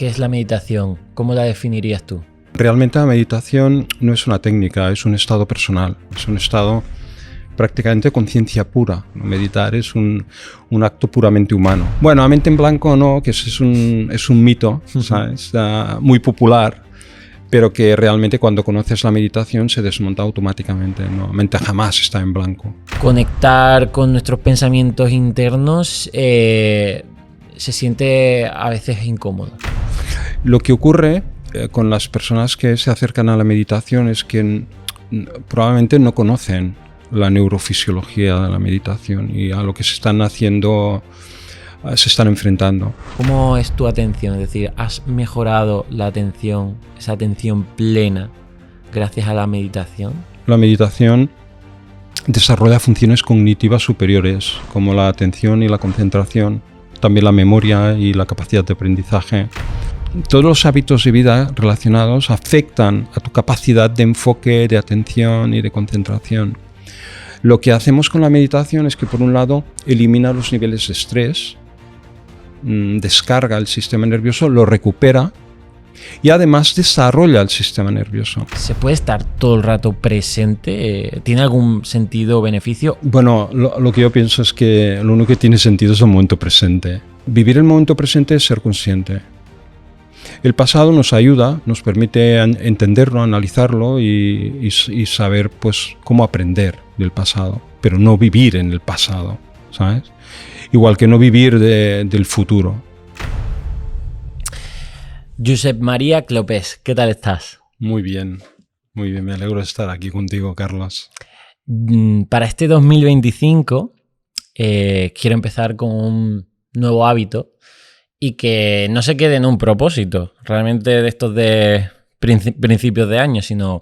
¿Qué es la meditación? ¿Cómo la definirías tú? Realmente la meditación no es una técnica, es un estado personal, es un estado prácticamente de conciencia pura. Meditar es un acto puramente humano. Bueno, la mente en blanco no, que es un mito, ¿sabes? Muy popular, pero que realmente cuando conoces la meditación se desmonta automáticamente, ¿no? La mente jamás está en blanco. Conectar con nuestros pensamientos internos se siente a veces incómodo. Lo que ocurre con las personas que se acercan a la meditación es que probablemente no conocen la neurofisiología de la meditación y a lo que se están haciendo se están enfrentando. ¿Cómo es tu atención? Es decir, ¿has mejorado la atención, esa atención plena, gracias a la meditación? La meditación desarrolla funciones cognitivas superiores, como la atención y la concentración, también la memoria y la capacidad de aprendizaje. Todos los hábitos de vida relacionados afectan a tu capacidad de enfoque, de atención y de concentración. Lo que hacemos con la meditación es que, por un lado, elimina los niveles de estrés, descarga el sistema nervioso, lo recupera y además desarrolla el sistema nervioso. ¿Se puede estar todo el rato presente? ¿Tiene algún sentido o beneficio? Bueno, lo que yo pienso es que lo único que tiene sentido es el momento presente. Vivir el momento presente es ser consciente. El pasado nos ayuda, nos permite entenderlo, analizarlo y saber pues, cómo aprender del pasado, pero no vivir en el pasado, ¿sabes? Igual que no vivir del futuro. Josep María Clopés, ¿qué tal estás? Muy bien, me alegro de estar aquí contigo, Carlos. Para este 2025 quiero empezar con un nuevo hábito y que no se quede en un propósito, realmente de estos de principios de año, sino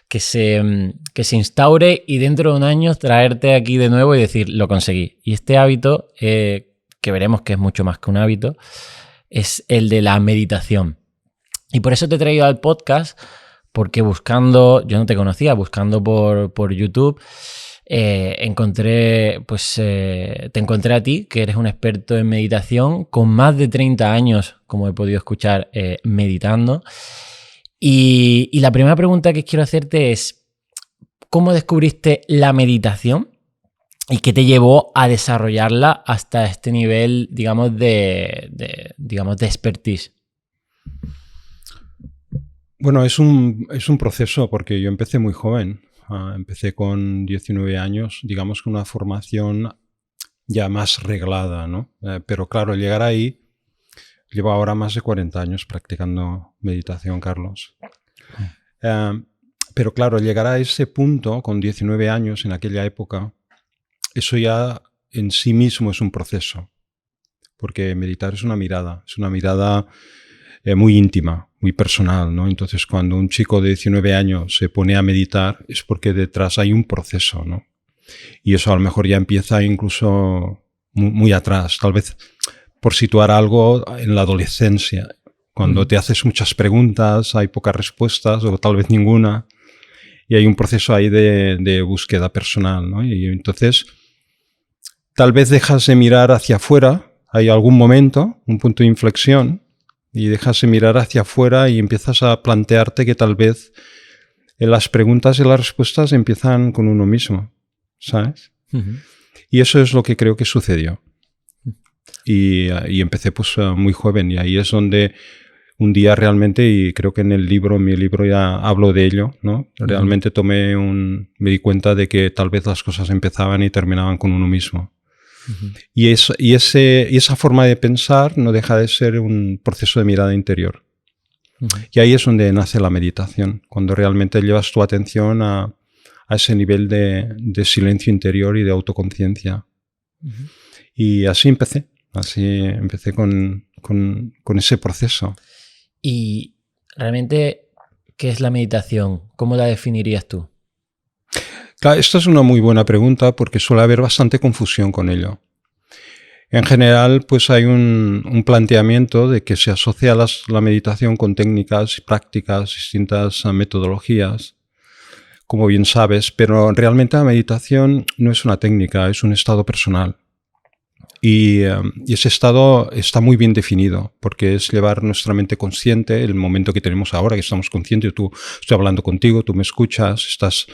que se instaure y dentro de un año traerte aquí de nuevo y decir, lo conseguí. Y este hábito, que veremos que es mucho más que un hábito, es el de la meditación. Y por eso te he traído al podcast, porque buscando, yo no te conocía, buscando por YouTube, te encontré a ti, que eres un experto en meditación, con más de 30 años, como he podido escuchar, meditando. Y la primera pregunta que quiero hacerte es, ¿cómo descubriste la meditación y qué te llevó a desarrollarla hasta este nivel, digamos, de expertise? Bueno, es un proceso porque yo empecé muy joven. Empecé con 19 años, digamos con una formación ya más reglada, ¿no? Pero claro, llegar ahí, llevo ahora más de 40 años practicando meditación, Carlos. Pero claro, llegar a ese punto con 19 años en aquella época, eso ya en sí mismo es un proceso. Porque meditar es una mirada muy íntima, muy personal, ¿no? Entonces, cuando un chico de 19 años se pone a meditar es porque detrás hay un proceso, ¿no? Y eso a lo mejor ya empieza incluso muy atrás, tal vez por situar algo en la adolescencia, cuando te haces muchas preguntas, hay pocas respuestas o tal vez ninguna, y hay un proceso ahí de búsqueda personal, ¿no? Y entonces, tal vez dejas de mirar hacia afuera, hay algún momento, un punto de inflexión, y dejas de mirar hacia afuera y empiezas a plantearte que tal vez las preguntas y las respuestas empiezan con uno mismo, ¿sabes? Uh-huh. Y eso es lo que creo que sucedió. Y empecé pues muy joven, y ahí es donde un día realmente, y creo que en mi libro ya hablo de ello, ¿no? Realmente me di cuenta de que tal vez las cosas empezaban y terminaban con uno mismo. Uh-huh. Y esa forma de pensar no deja de ser un proceso de mirada interior. Uh-huh. Y ahí es donde nace la meditación, cuando realmente llevas tu atención a ese nivel de silencio interior y de autoconciencia. Uh-huh. Y así empecé con ese proceso. Y realmente, ¿qué es la meditación? ¿Cómo la definirías tú? Claro, esta es una muy buena pregunta porque suele haber bastante confusión con ello. En general, pues hay un planteamiento de que se asocia la meditación con técnicas y prácticas, distintas metodologías, como bien sabes, pero realmente la meditación no es una técnica, es un estado personal. Y ese estado está muy bien definido, porque es llevar nuestra mente consciente, el momento que tenemos ahora, que estamos conscientes, estoy hablando contigo, tú me escuchas, estás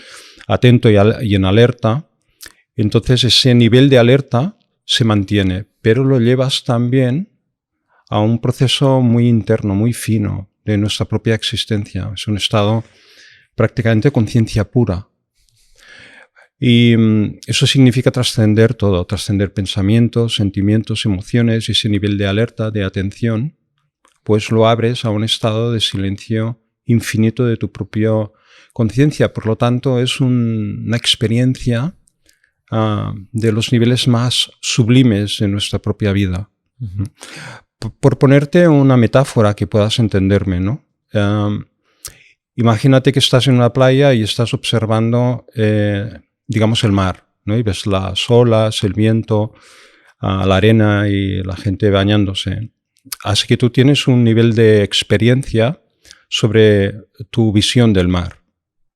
atento y en alerta. Entonces ese nivel de alerta se mantiene, pero lo llevas también a un proceso muy interno, muy fino de nuestra propia existencia. Es un estado prácticamente de conciencia pura. Y eso significa trascender todo, trascender pensamientos, sentimientos, emociones, y ese nivel de alerta, de atención, pues lo abres a un estado de silencio infinito de tu propia conciencia. Por lo tanto, es una experiencia de los niveles más sublimes de nuestra propia vida. Uh-huh. Por ponerte una metáfora que puedas entenderme, ¿no? Imagínate que estás en una playa y estás observando, digamos, el mar, ¿no? Y ves las olas, el viento, la arena y la gente bañándose. Así que tú tienes un nivel de experiencia sobre tu visión del mar.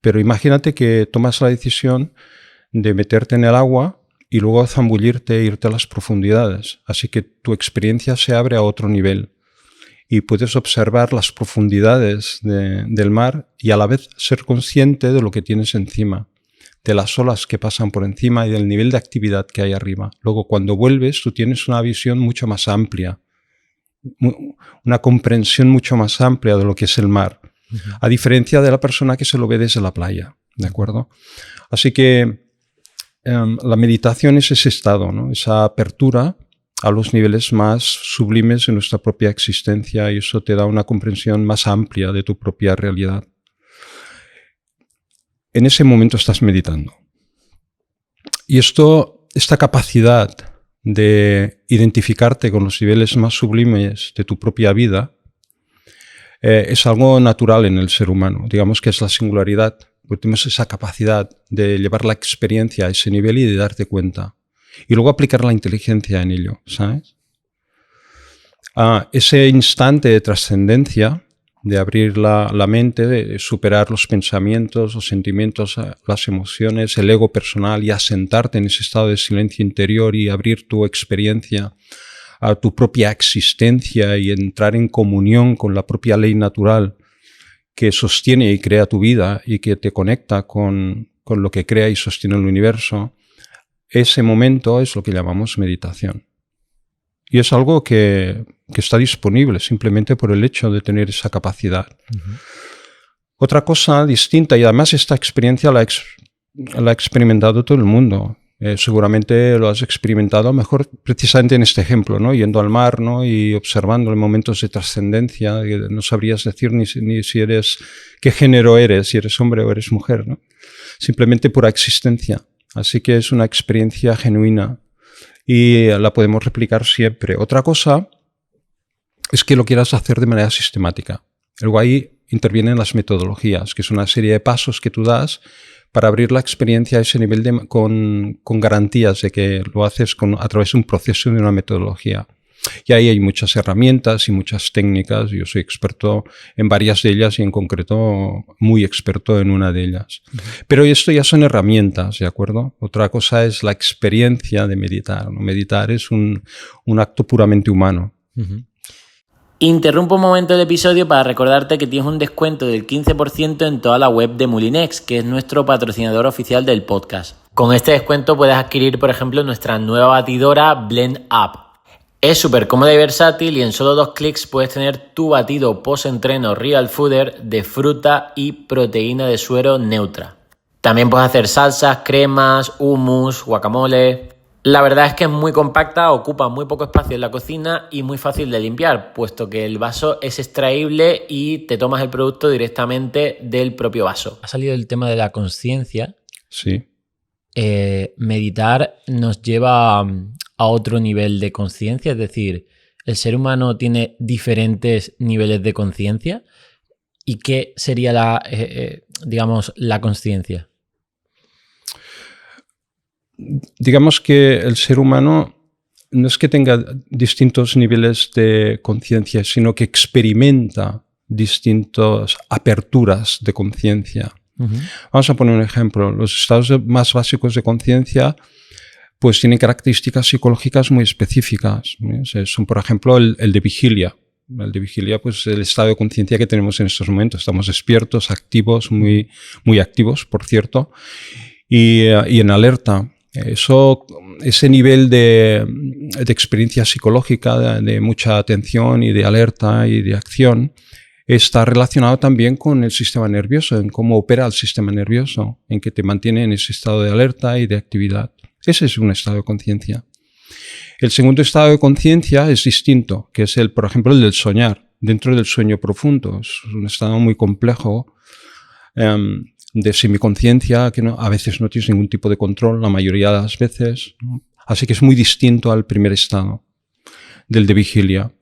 Pero imagínate que tomas la decisión de meterte en el agua y luego zambullirte e irte a las profundidades. Así que tu experiencia se abre a otro nivel y puedes observar las profundidades del mar y a la vez ser consciente de lo que tienes encima, de las olas que pasan por encima y del nivel de actividad que hay arriba. Luego, cuando vuelves, tú tienes una visión mucho más amplia, una comprensión mucho más amplia de lo que es el mar, a diferencia de la persona que se lo ve desde la playa, ¿de acuerdo? Así que la meditación es ese estado, ¿no? Esa apertura a los niveles más sublimes de nuestra propia existencia, y eso te da una comprensión más amplia de tu propia realidad. En ese momento estás meditando. Y esta capacidad de identificarte con los niveles más sublimes de tu propia vida es algo natural en el ser humano. Digamos que es la singularidad, porque tenemos esa capacidad de llevar la experiencia a ese nivel y de darte cuenta. Y luego aplicar la inteligencia en ello, ¿sabes? Ese instante de trascendencia, de abrir la mente, de superar los pensamientos, los sentimientos, las emociones, el ego personal, y asentarte en ese estado de silencio interior y abrir tu experiencia a tu propia existencia y entrar en comunión con la propia ley natural que sostiene y crea tu vida y que te conecta con lo que crea y sostiene el universo. Ese momento es lo que llamamos meditación. Y es algo que está disponible simplemente por el hecho de tener esa capacidad. Uh-huh. Otra cosa distinta, y además esta experiencia la ha experimentado todo el mundo. Seguramente lo has experimentado mejor precisamente en este ejemplo, ¿no? Yendo al mar, ¿no? Y observando en momentos de trascendencia, que no sabrías decir ni si eres, qué género eres, si eres hombre o eres mujer, ¿no? Simplemente pura existencia. Así que es una experiencia genuina y la podemos replicar siempre. Otra cosa es que lo quieras hacer de manera sistemática. Luego ahí intervienen las metodologías, que es una serie de pasos que tú das para abrir la experiencia a ese nivel con garantías de que lo haces a través de un proceso de una metodología. Y ahí hay muchas herramientas y muchas técnicas. Yo soy experto en varias de ellas y en concreto muy experto en una de ellas. Uh-huh. Pero esto ya son herramientas, ¿de acuerdo? Otra cosa es la experiencia de meditar, ¿no? Meditar es un acto puramente humano. Uh-huh. Interrumpo un momento el episodio para recordarte que tienes un descuento del 15% en toda la web de Moulinex, que es nuestro patrocinador oficial del podcast. Con este descuento puedes adquirir, por ejemplo, nuestra nueva batidora Blend Up. Es súper cómoda y versátil y en solo 2 clics puedes tener tu batido post-entreno Real Fooder de fruta y proteína de suero neutra. También puedes hacer salsas, cremas, hummus, guacamole. La verdad es que es muy compacta, ocupa muy poco espacio en la cocina y muy fácil de limpiar, puesto que el vaso es extraíble y te tomas el producto directamente del propio vaso. Ha salido el tema de la consciencia. Sí. Meditar nos lleva a otro nivel de conciencia, es decir, el ser humano tiene diferentes niveles de conciencia. ¿Y qué sería la conciencia? Digamos que el ser humano no es que tenga distintos niveles de conciencia, sino que experimenta distintas aperturas de conciencia. Uh-huh. Vamos a poner un ejemplo. Los estados más básicos de conciencia pues tienen características psicológicas muy específicas. Son, por ejemplo, el de vigilia. El de vigilia, pues es el estado de conciencia que tenemos en estos momentos. Estamos despiertos, activos, muy, muy activos, por cierto, y en alerta. Ese nivel de experiencia psicológica, de mucha atención y de alerta y de acción, está relacionado también con el sistema nervioso, en cómo opera el sistema nervioso, en que te mantiene en ese estado de alerta y de actividad. Ese es un estado de conciencia. El segundo estado de conciencia es distinto, que es, por ejemplo, el del soñar, dentro del sueño profundo. Es un estado muy complejo de semiconciencia, que a veces no tienes ningún tipo de control, la mayoría de las veces, ¿no? Así que es muy distinto al primer estado, del de vigilia.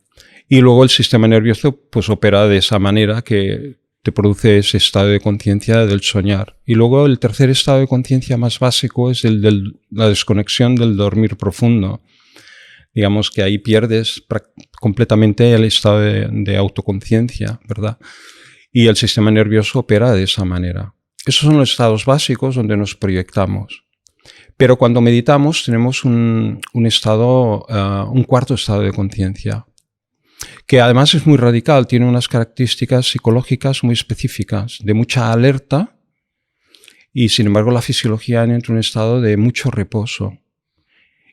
Y luego el sistema nervioso pues opera de esa manera que te produce ese estado de conciencia del soñar. Y luego el tercer estado de conciencia más básico es el de la desconexión del dormir profundo. Digamos que ahí pierdes completamente el estado de autoconciencia, ¿verdad? Y el sistema nervioso opera de esa manera. Esos son los estados básicos donde nos proyectamos. Pero cuando meditamos tenemos un cuarto estado de conciencia, que además es muy radical, tiene unas características psicológicas muy específicas, de mucha alerta, y sin embargo la fisiología entra en un estado de mucho reposo.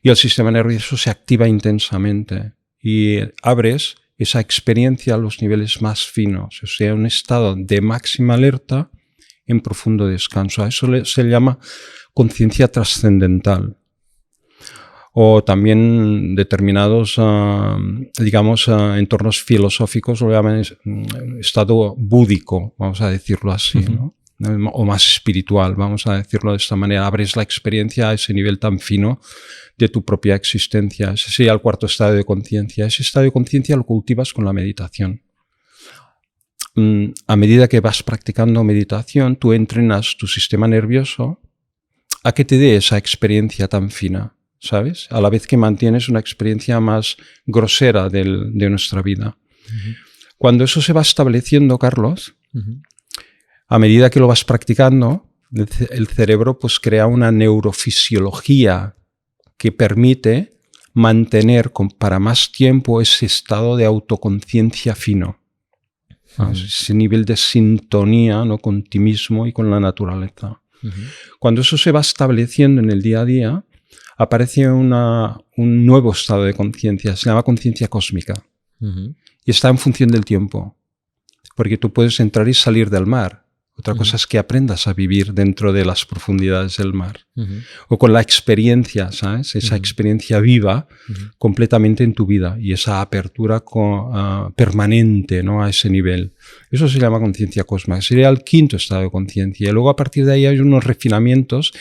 Y el sistema nervioso se activa intensamente y abres esa experiencia a los niveles más finos, o sea, un estado de máxima alerta en profundo descanso. A eso se llama conciencia trascendental. O también determinados, entornos filosóficos lo llaman estado búdico, vamos a decirlo así, ¿no? O más espiritual, vamos a decirlo de esta manera. Abres la experiencia a ese nivel tan fino de tu propia existencia. Ese sería el cuarto estado de conciencia. Ese estado de conciencia lo cultivas con la meditación. A medida que vas practicando meditación, tú entrenas tu sistema nervioso a que te dé esa experiencia tan fina, ¿sabes? A la vez que mantienes una experiencia más grosera de nuestra vida. Uh-huh. Cuando eso se va estableciendo, Carlos, uh-huh, a medida que lo vas practicando, el cerebro pues crea una neurofisiología que permite mantener para más tiempo ese estado de autoconciencia fino. Uh-huh. Ese nivel de sintonía, ¿no?, con ti mismo y con la naturaleza. Uh-huh. Cuando eso se va estableciendo en el día a día, aparece un nuevo estado de conciencia, se llama conciencia cósmica. Uh-huh. Y está en función del tiempo, porque tú puedes entrar y salir del mar. Otra cosa es que aprendas a vivir dentro de las profundidades del mar. Uh-huh. O con la experiencia, ¿sabes? Esa experiencia viva completamente en tu vida y esa apertura permanente, ¿no?, a ese nivel. Eso se llama conciencia cósmica. Sería el quinto estado de conciencia. Y luego a partir de ahí hay unos refinamientos.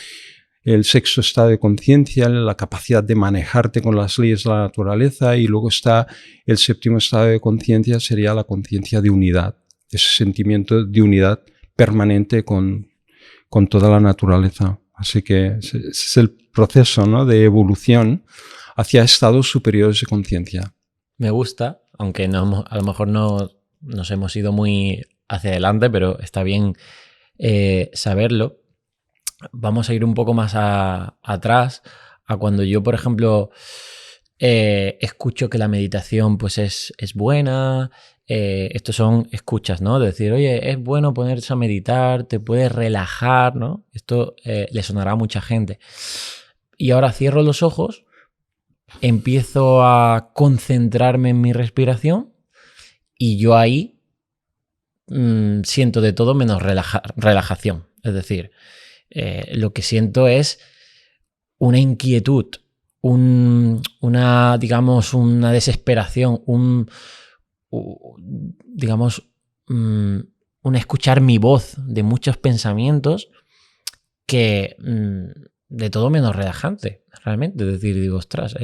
El sexto estado de conciencia, la capacidad de manejarte con las leyes de la naturaleza. Y luego está el séptimo estado de conciencia, sería la conciencia de unidad. Ese sentimiento de unidad permanente con toda la naturaleza. Así que ese es el proceso, ¿no?, de evolución hacia estados superiores de conciencia. Me gusta, aunque no, a lo mejor no nos hemos ido muy hacia adelante, pero está bien saberlo. Vamos a ir un poco más atrás, a cuando yo, por ejemplo, escucho que la meditación pues es buena. Estos son escuchas, ¿no? De decir, oye, es bueno ponerse a meditar, te puedes relajar, ¿no? Esto le sonará a mucha gente. Y ahora cierro los ojos, empiezo a concentrarme en mi respiración y yo ahí siento de todo menos relajación. Es decir, lo que siento es una inquietud, una desesperación, un escuchar mi voz de muchos pensamientos que de todo menos relajante, realmente. Es decir, digo, ostras,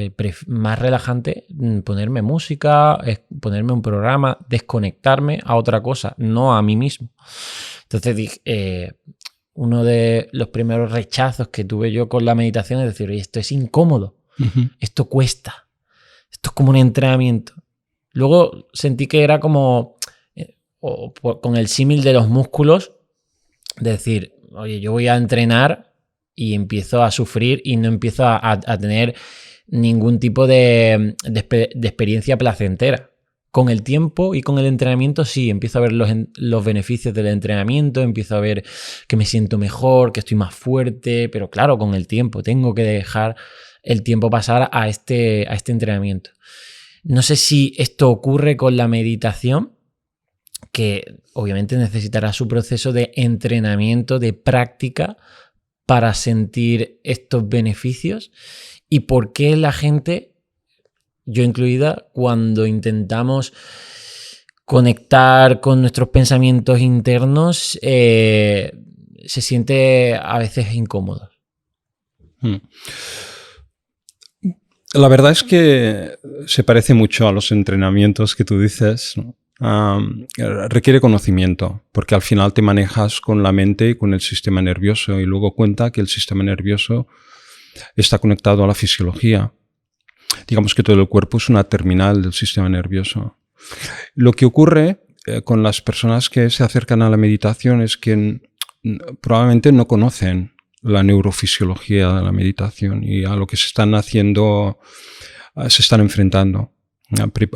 más relajante ponerme música, ponerme un programa, desconectarme a otra cosa, no a mí mismo. Entonces dije, uno de los primeros rechazos que tuve yo con la meditación es decir, oye, esto es incómodo, esto cuesta, esto es como un entrenamiento. Luego sentí que era como, con el símil de los músculos, de decir, oye, yo voy a entrenar y empiezo a sufrir y no empiezo a tener ningún tipo de experiencia placentera. Con el tiempo y con el entrenamiento sí, empiezo a ver los beneficios del entrenamiento, empiezo a ver que me siento mejor, que estoy más fuerte, pero claro, con el tiempo tengo que dejar el tiempo pasar a este entrenamiento. No sé si esto ocurre con la meditación, que obviamente necesitará su proceso de entrenamiento, de práctica para sentir estos beneficios, y por qué la gente, yo incluida, cuando intentamos conectar con nuestros pensamientos internos, se siente a veces incómodo. La verdad es que se parece mucho a los entrenamientos que tú dices, ¿no? Requiere conocimiento, porque al final te manejas con la mente y con el sistema nervioso, y luego cuenta que el sistema nervioso está conectado a la fisiología. Digamos que todo el cuerpo es una terminal del sistema nervioso. Lo que ocurre con las personas que se acercan a la meditación es que probablemente no conocen la neurofisiología de la meditación y a lo que se están haciendo, se están enfrentando.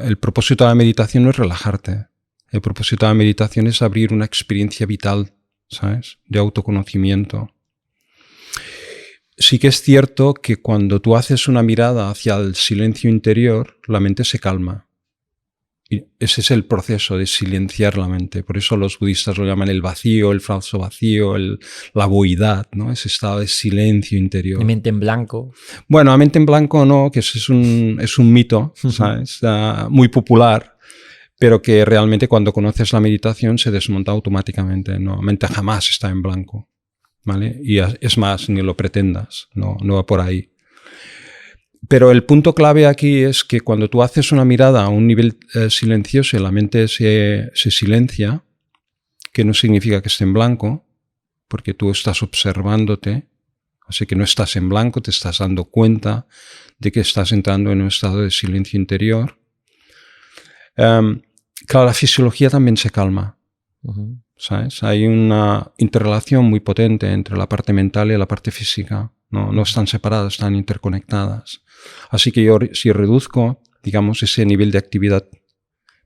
El propósito de la meditación no es relajarte. El propósito de la meditación es abrir una experiencia vital, ¿sabes? De autoconocimiento. Sí que es cierto que cuando tú haces una mirada hacia el silencio interior, la mente se calma. Y ese es el proceso de silenciar la mente. Por eso los budistas lo llaman el vacío, el falso vacío, la voidad, ¿no? Ese estado de silencio interior. ¿De mente en blanco? Bueno, la mente en blanco no, que es un mito, ¿sabes? Muy popular, pero que realmente cuando conoces la meditación se desmonta automáticamente. No, la mente jamás está en blanco. ¿Vale? Y es más, ni lo pretendas, no va por ahí. Pero el punto clave aquí es que cuando tú haces una mirada a un nivel silencioso, la mente se silencia, que no significa que esté en blanco, porque tú estás observándote, así que no estás en blanco, te estás dando cuenta de que estás entrando en un estado de silencio interior. Claro, la fisiología también se calma. Uh-huh. ¿Sabes? Hay una interrelación muy potente entre la parte mental y la parte física. No están separadas, están interconectadas. Así que yo, si reduzco, digamos, ese nivel de actividad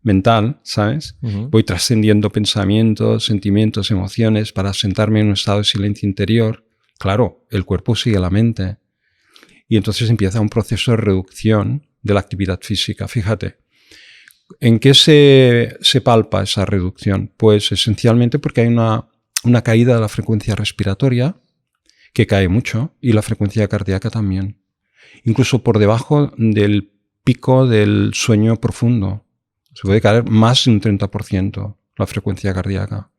mental, ¿sabes? Uh-huh. Voy trascendiendo pensamientos, sentimientos, emociones para sentarme en un estado de silencio interior. Claro, el cuerpo sigue la mente. Y entonces empieza un proceso de reducción de la actividad física. Fíjate. ¿En qué se palpa esa reducción? Pues esencialmente porque hay una caída de la frecuencia respiratoria, que cae mucho, y la frecuencia cardíaca también. Incluso por debajo del pico del sueño profundo. Se puede caer más de un 30% la frecuencia cardíaca.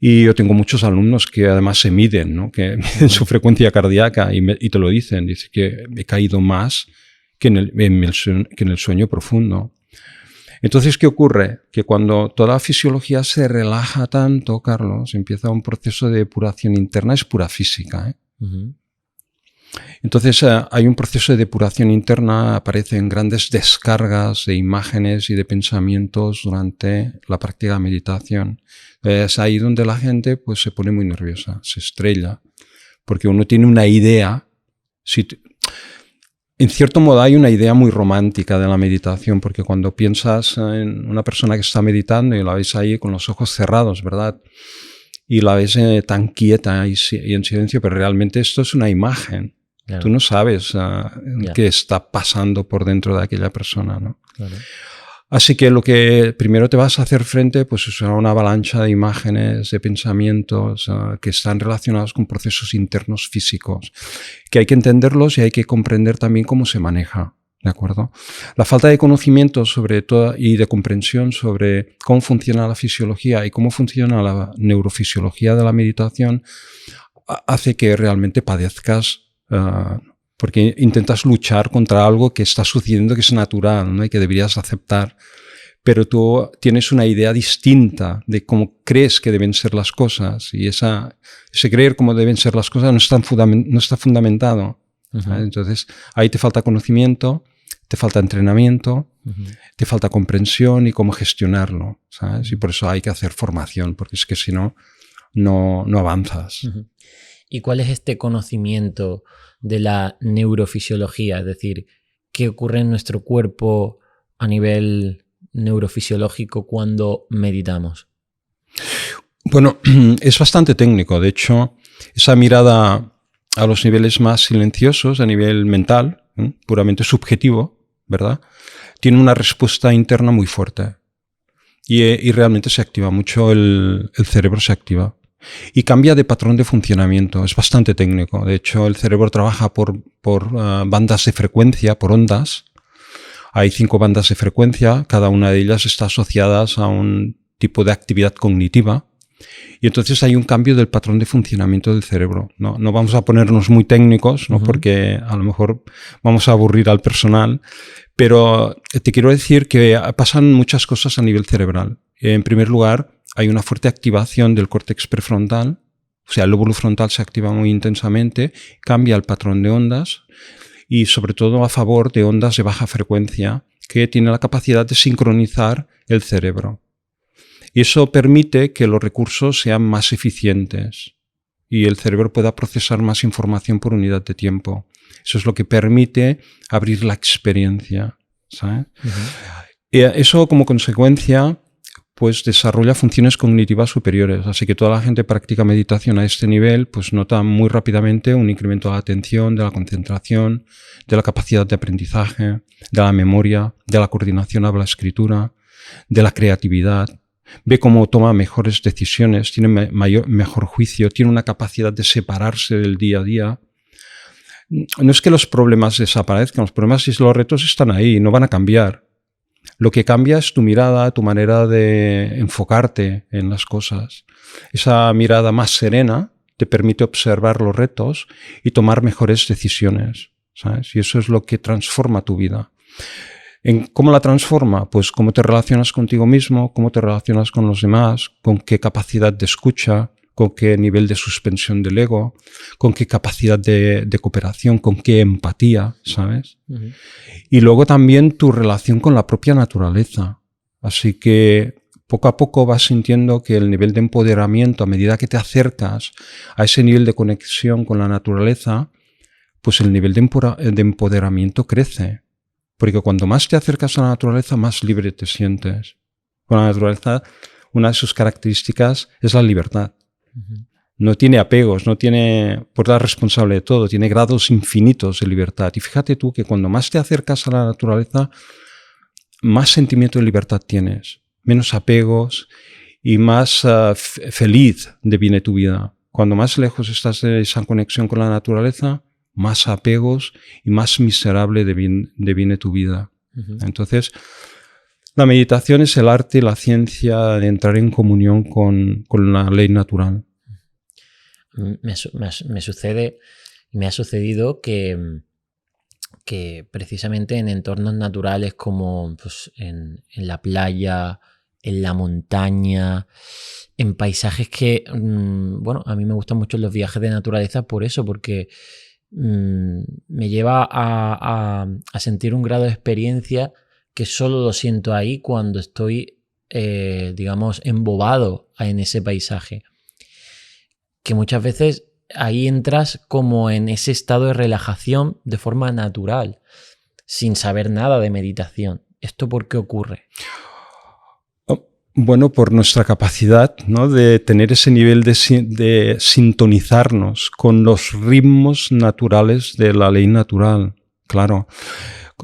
Y yo tengo muchos alumnos que además se miden, ¿no? Que miden su frecuencia cardíaca y te lo dicen. Dicen que he caído más que en el sueño profundo. Entonces, ¿qué ocurre? Que cuando toda la fisiología se relaja tanto, Carlos, empieza un proceso de depuración interna, es pura física, ¿eh? Uh-huh. Entonces, hay un proceso de depuración interna, aparecen grandes descargas de imágenes y de pensamientos durante la práctica de meditación. Es ahí donde la gente pues, se pone muy nerviosa, se estrella, porque uno tiene una idea. En cierto modo hay una idea muy romántica de la meditación, porque cuando piensas en una persona que está meditando y la ves ahí con los ojos cerrados, ¿verdad? Y la ves tan quieta y en silencio, pero realmente esto es una imagen. Claro. Tú no sabes qué está pasando por dentro de aquella persona, ¿no? Claro. Así que lo que primero te vas a hacer frente pues, es una avalancha de imágenes, de pensamientos que están relacionados con procesos internos físicos, que hay que entenderlos y hay que comprender también cómo se maneja, ¿de acuerdo? La falta de conocimiento sobre todo y de comprensión sobre cómo funciona la fisiología y cómo funciona la neurofisiología de la meditación hace que realmente padezcas, porque intentas luchar contra algo que está sucediendo, que es natural, ¿no? Y que deberías aceptar, pero tú tienes una idea distinta de cómo crees que deben ser las cosas, y ese creer cómo deben ser las cosas no está fundamentado. Uh-huh. Entonces ahí te falta conocimiento, te falta entrenamiento, uh-huh. Te falta comprensión y cómo gestionarlo, ¿sabes? Y por eso hay que hacer formación, porque es que si no avanzas. Uh-huh. ¿Y cuál es este conocimiento de la neurofisiología? Es decir, ¿qué ocurre en nuestro cuerpo a nivel neurofisiológico cuando meditamos? Bueno, es bastante técnico. De hecho, esa mirada a los niveles más silenciosos, a nivel mental, puramente subjetivo, ¿verdad?, tiene una respuesta interna muy fuerte. Y realmente se activa mucho, el cerebro se activa. Y cambia de patrón de funcionamiento. Es bastante técnico. De hecho, el cerebro trabaja por bandas de frecuencia, por ondas. Hay 5 bandas de frecuencia. Cada una de ellas está asociada a un tipo de actividad cognitiva. Y entonces hay un cambio del patrón de funcionamiento del cerebro. No vamos a ponernos muy técnicos, ¿no? Porque a lo mejor vamos a aburrir al personal. Pero te quiero decir que pasan muchas cosas a nivel cerebral. En primer lugar, hay una fuerte activación del córtex prefrontal, o sea, el lóbulo frontal se activa muy intensamente, cambia el patrón de ondas y sobre todo a favor de ondas de baja frecuencia que tienen la capacidad de sincronizar el cerebro. Y eso permite que los recursos sean más eficientes y el cerebro pueda procesar más información por unidad de tiempo. Eso es lo que permite abrir la experiencia, ¿sabes? Y eso, como consecuencia, pues desarrolla funciones cognitivas superiores. Así que toda la gente que practica meditación a este nivel pues nota muy rápidamente un incremento de la atención, de la concentración, de la capacidad de aprendizaje, de la memoria, de la coordinación habla-escritura, de la creatividad. Ve cómo toma mejores decisiones, tiene mejor juicio, tiene una capacidad de separarse del día a día. No es que los problemas desaparezcan, los problemas y los retos están ahí, no van a cambiar. Lo que cambia es tu mirada, tu manera de enfocarte en las cosas. Esa mirada más serena te permite observar los retos y tomar mejores decisiones, ¿sabes? Y eso es lo que transforma tu vida. ¿Cómo la transforma? Pues cómo te relacionas contigo mismo, cómo te relacionas con los demás, con qué capacidad de escucha, con qué nivel de suspensión del ego, con qué capacidad de cooperación, con qué empatía, ¿sabes? Y luego también tu relación con la propia naturaleza. Así que poco a poco vas sintiendo que el nivel de empoderamiento, a medida que te acercas a ese nivel de conexión con la naturaleza, pues el nivel de empoderamiento crece. Porque cuando más te acercas a la naturaleza, más libre te sientes. Con la naturaleza, una de sus características es la libertad. No tiene apegos, no tiene por dar responsable de todo, tiene grados infinitos de libertad. Y fíjate tú que cuando más te acercas a la naturaleza, más sentimiento de libertad tienes, menos apegos y más feliz deviene tu vida. Cuando más lejos estás de esa conexión con la naturaleza, más apegos y más miserable deviene tu vida. Entonces, la meditación es el arte y la ciencia de entrar en comunión con la ley natural. Me sucede, me ha sucedido que precisamente en entornos naturales como pues, en la playa, en la montaña, en paisajes que, bueno, a mí me gustan mucho los viajes de naturaleza por eso, porque me lleva a sentir un grado de experiencia que solo lo siento ahí cuando estoy, digamos, embobado en ese paisaje. Que muchas veces ahí entras como en ese estado de relajación de forma natural, sin saber nada de meditación. ¿Esto por qué ocurre? Bueno, por nuestra capacidad, ¿no?, de tener ese nivel de sintonizarnos con los ritmos naturales de la ley natural. Claro,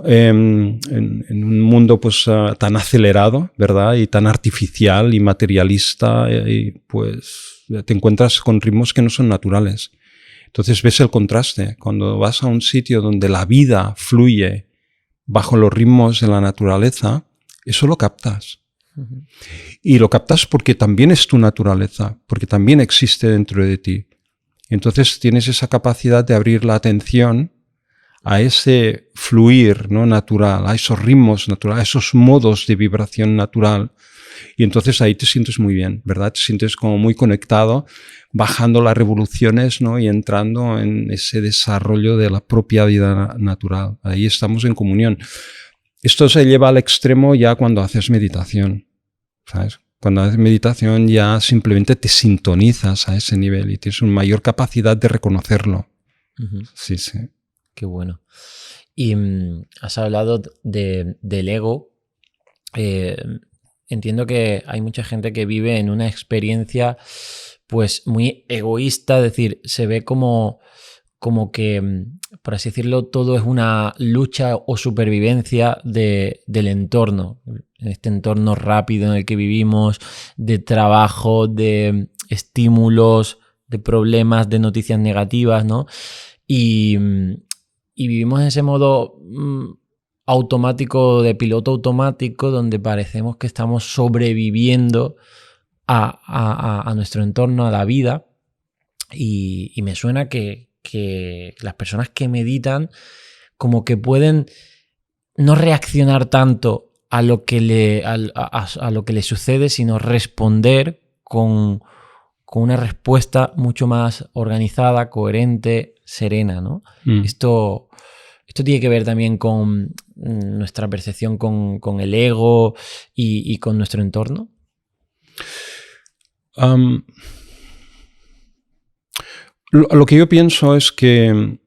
en un mundo pues tan acelerado, ¿verdad?, y tan artificial y materialista, pues te encuentras con ritmos que no son naturales. Entonces ves el contraste. Cuando vas a un sitio donde la vida fluye bajo los ritmos de la naturaleza, eso lo captas. Y lo captas porque también es tu naturaleza, porque también existe dentro de ti. Entonces tienes esa capacidad de abrir la atención a ese fluir, ¿no?, natural, a esos ritmos naturales, a esos modos de vibración natural. Y entonces ahí te sientes muy bien, ¿verdad? Te sientes como muy conectado, bajando las revoluciones, ¿no?, y entrando en ese desarrollo de la propia vida natural. Ahí estamos en comunión. Esto se lleva al extremo ya cuando haces meditación, ¿sabes? Cuando haces meditación ya simplemente te sintonizas a ese nivel y tienes una mayor capacidad de reconocerlo. Ujú. Sí, sí. Qué bueno. Y has hablado del ego. Entiendo que hay mucha gente que vive en una experiencia pues muy egoísta, es decir, se ve como que, por así decirlo, todo es una lucha o supervivencia del entorno, en este entorno rápido en el que vivimos, de trabajo, de estímulos, de problemas, de noticias negativas, ¿no? Y, y vivimos en ese modo automático, de piloto automático, donde parecemos que estamos sobreviviendo a nuestro entorno, a la vida. Y me suena que las personas que meditan como que pueden no reaccionar tanto a lo que le sucede, sino responder con una respuesta mucho más organizada, coherente, serena, ¿no? Esto tiene que ver también con nuestra percepción con el ego y con nuestro entorno. Lo que yo pienso es que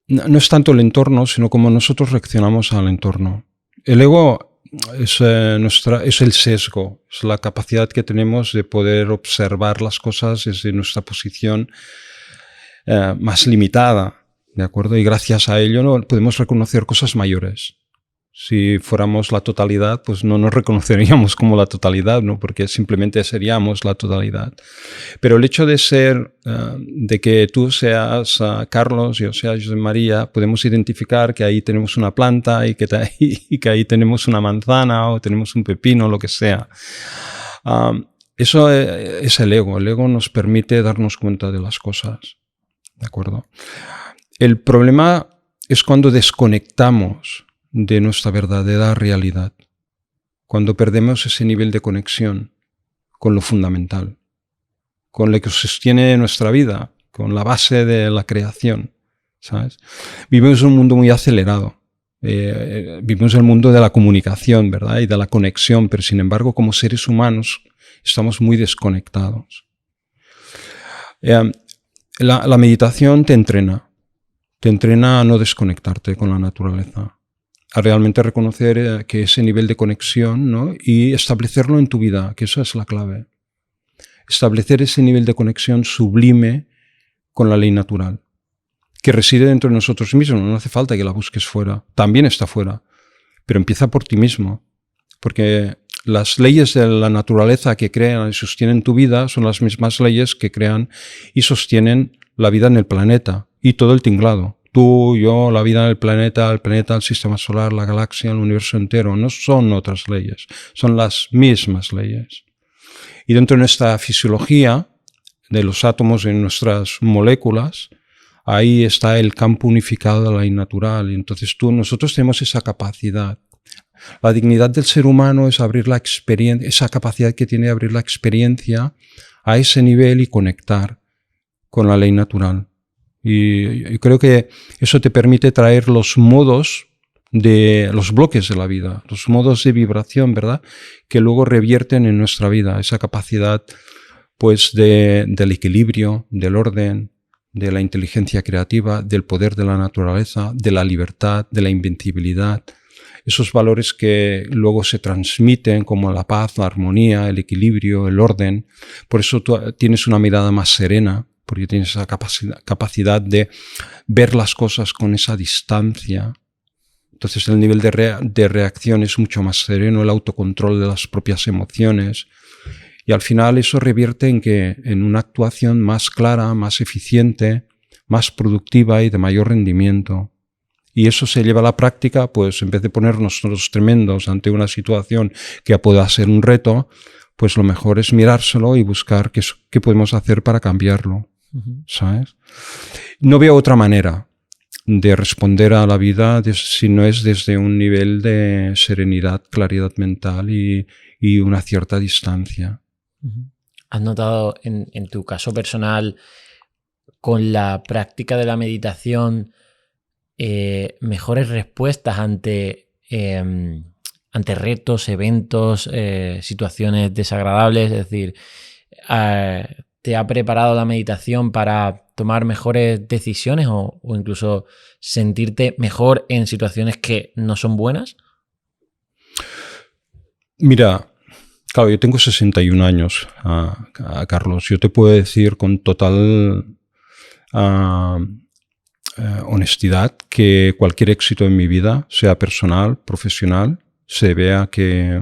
no es tanto el entorno, sino cómo nosotros reaccionamos al entorno. El ego es el sesgo, es la capacidad que tenemos de poder observar las cosas desde nuestra posición más limitada, ¿de acuerdo? Y gracias a ello ¿no? podemos reconocer cosas mayores. Si fuéramos la totalidad, pues no nos reconoceríamos como la totalidad, ¿no? Porque simplemente seríamos la totalidad. Pero el hecho de ser, de que tú seas Carlos, yo sea José María, podemos identificar que ahí tenemos una planta y que ahí tenemos una manzana o tenemos un pepino, lo que sea. Eso es el ego. El ego nos permite darnos cuenta de las cosas, ¿de acuerdo? El problema es cuando desconectamos de nuestra verdadera realidad, cuando perdemos ese nivel de conexión con lo fundamental, con lo que sostiene nuestra vida, con la base de la creación, ¿sabes? Vivimos en un mundo muy acelerado, vivimos en el mundo de la comunicación, ¿verdad? Y de la conexión, pero sin embargo, como seres humanos, estamos muy desconectados. La meditación te entrena a no desconectarte con la naturaleza, a realmente reconocer que ese nivel de conexión, ¿no? Y establecerlo en tu vida, que eso es la clave. Establecer ese nivel de conexión sublime con la ley natural, que reside dentro de nosotros mismos. No hace falta que la busques fuera, también está fuera, pero empieza por ti mismo, porque las leyes de la naturaleza que crean y sostienen tu vida son las mismas leyes que crean y sostienen la vida en el planeta y todo el tinglado. Tú, yo, la vida en el planeta, el sistema solar, la galaxia, el universo entero, no son otras leyes, son las mismas leyes. Y dentro de nuestra fisiología, de los átomos en nuestras moléculas, ahí está el campo unificado de la ley natural. Y entonces nosotros tenemos esa capacidad. La dignidad del ser humano es abrir la experiencia, esa capacidad que tiene de abrir la experiencia a ese nivel y conectar con la ley natural. Y creo que eso te permite traer los modos de los bloques de la vida, los modos de vibración, ¿verdad? Que luego revierten en nuestra vida, esa capacidad pues del equilibrio, del orden, de la inteligencia creativa, del poder de la naturaleza, de la libertad, de la invencibilidad. Esos valores que luego se transmiten como la paz, la armonía, el equilibrio, el orden. Por eso tú tienes una mirada más serena, porque tienes esa capacidad de ver las cosas con esa distancia. Entonces el nivel de reacción es mucho más sereno, el autocontrol de las propias emociones. Y al final eso revierte en una actuación más clara, más eficiente, más productiva y de mayor rendimiento. Y eso se lleva a la práctica, pues en vez de ponernos todos tremendos ante una situación que pueda ser un reto, pues lo mejor es mirárselo y buscar qué podemos hacer para cambiarlo, ¿sabes? No veo otra manera de responder a la vida si no es desde un nivel de serenidad, claridad mental y una cierta distancia. ¿Has notado en tu caso personal, con la práctica de la meditación, mejores respuestas ante ante retos, eventos, situaciones desagradables. Es decir, ¿te ha preparado la meditación para tomar mejores decisiones o incluso sentirte mejor en situaciones que no son buenas? Mira, claro, yo tengo 61 años, Carlos. Yo te puedo decir con total honestidad que cualquier éxito en mi vida, sea personal, profesional, se debe a que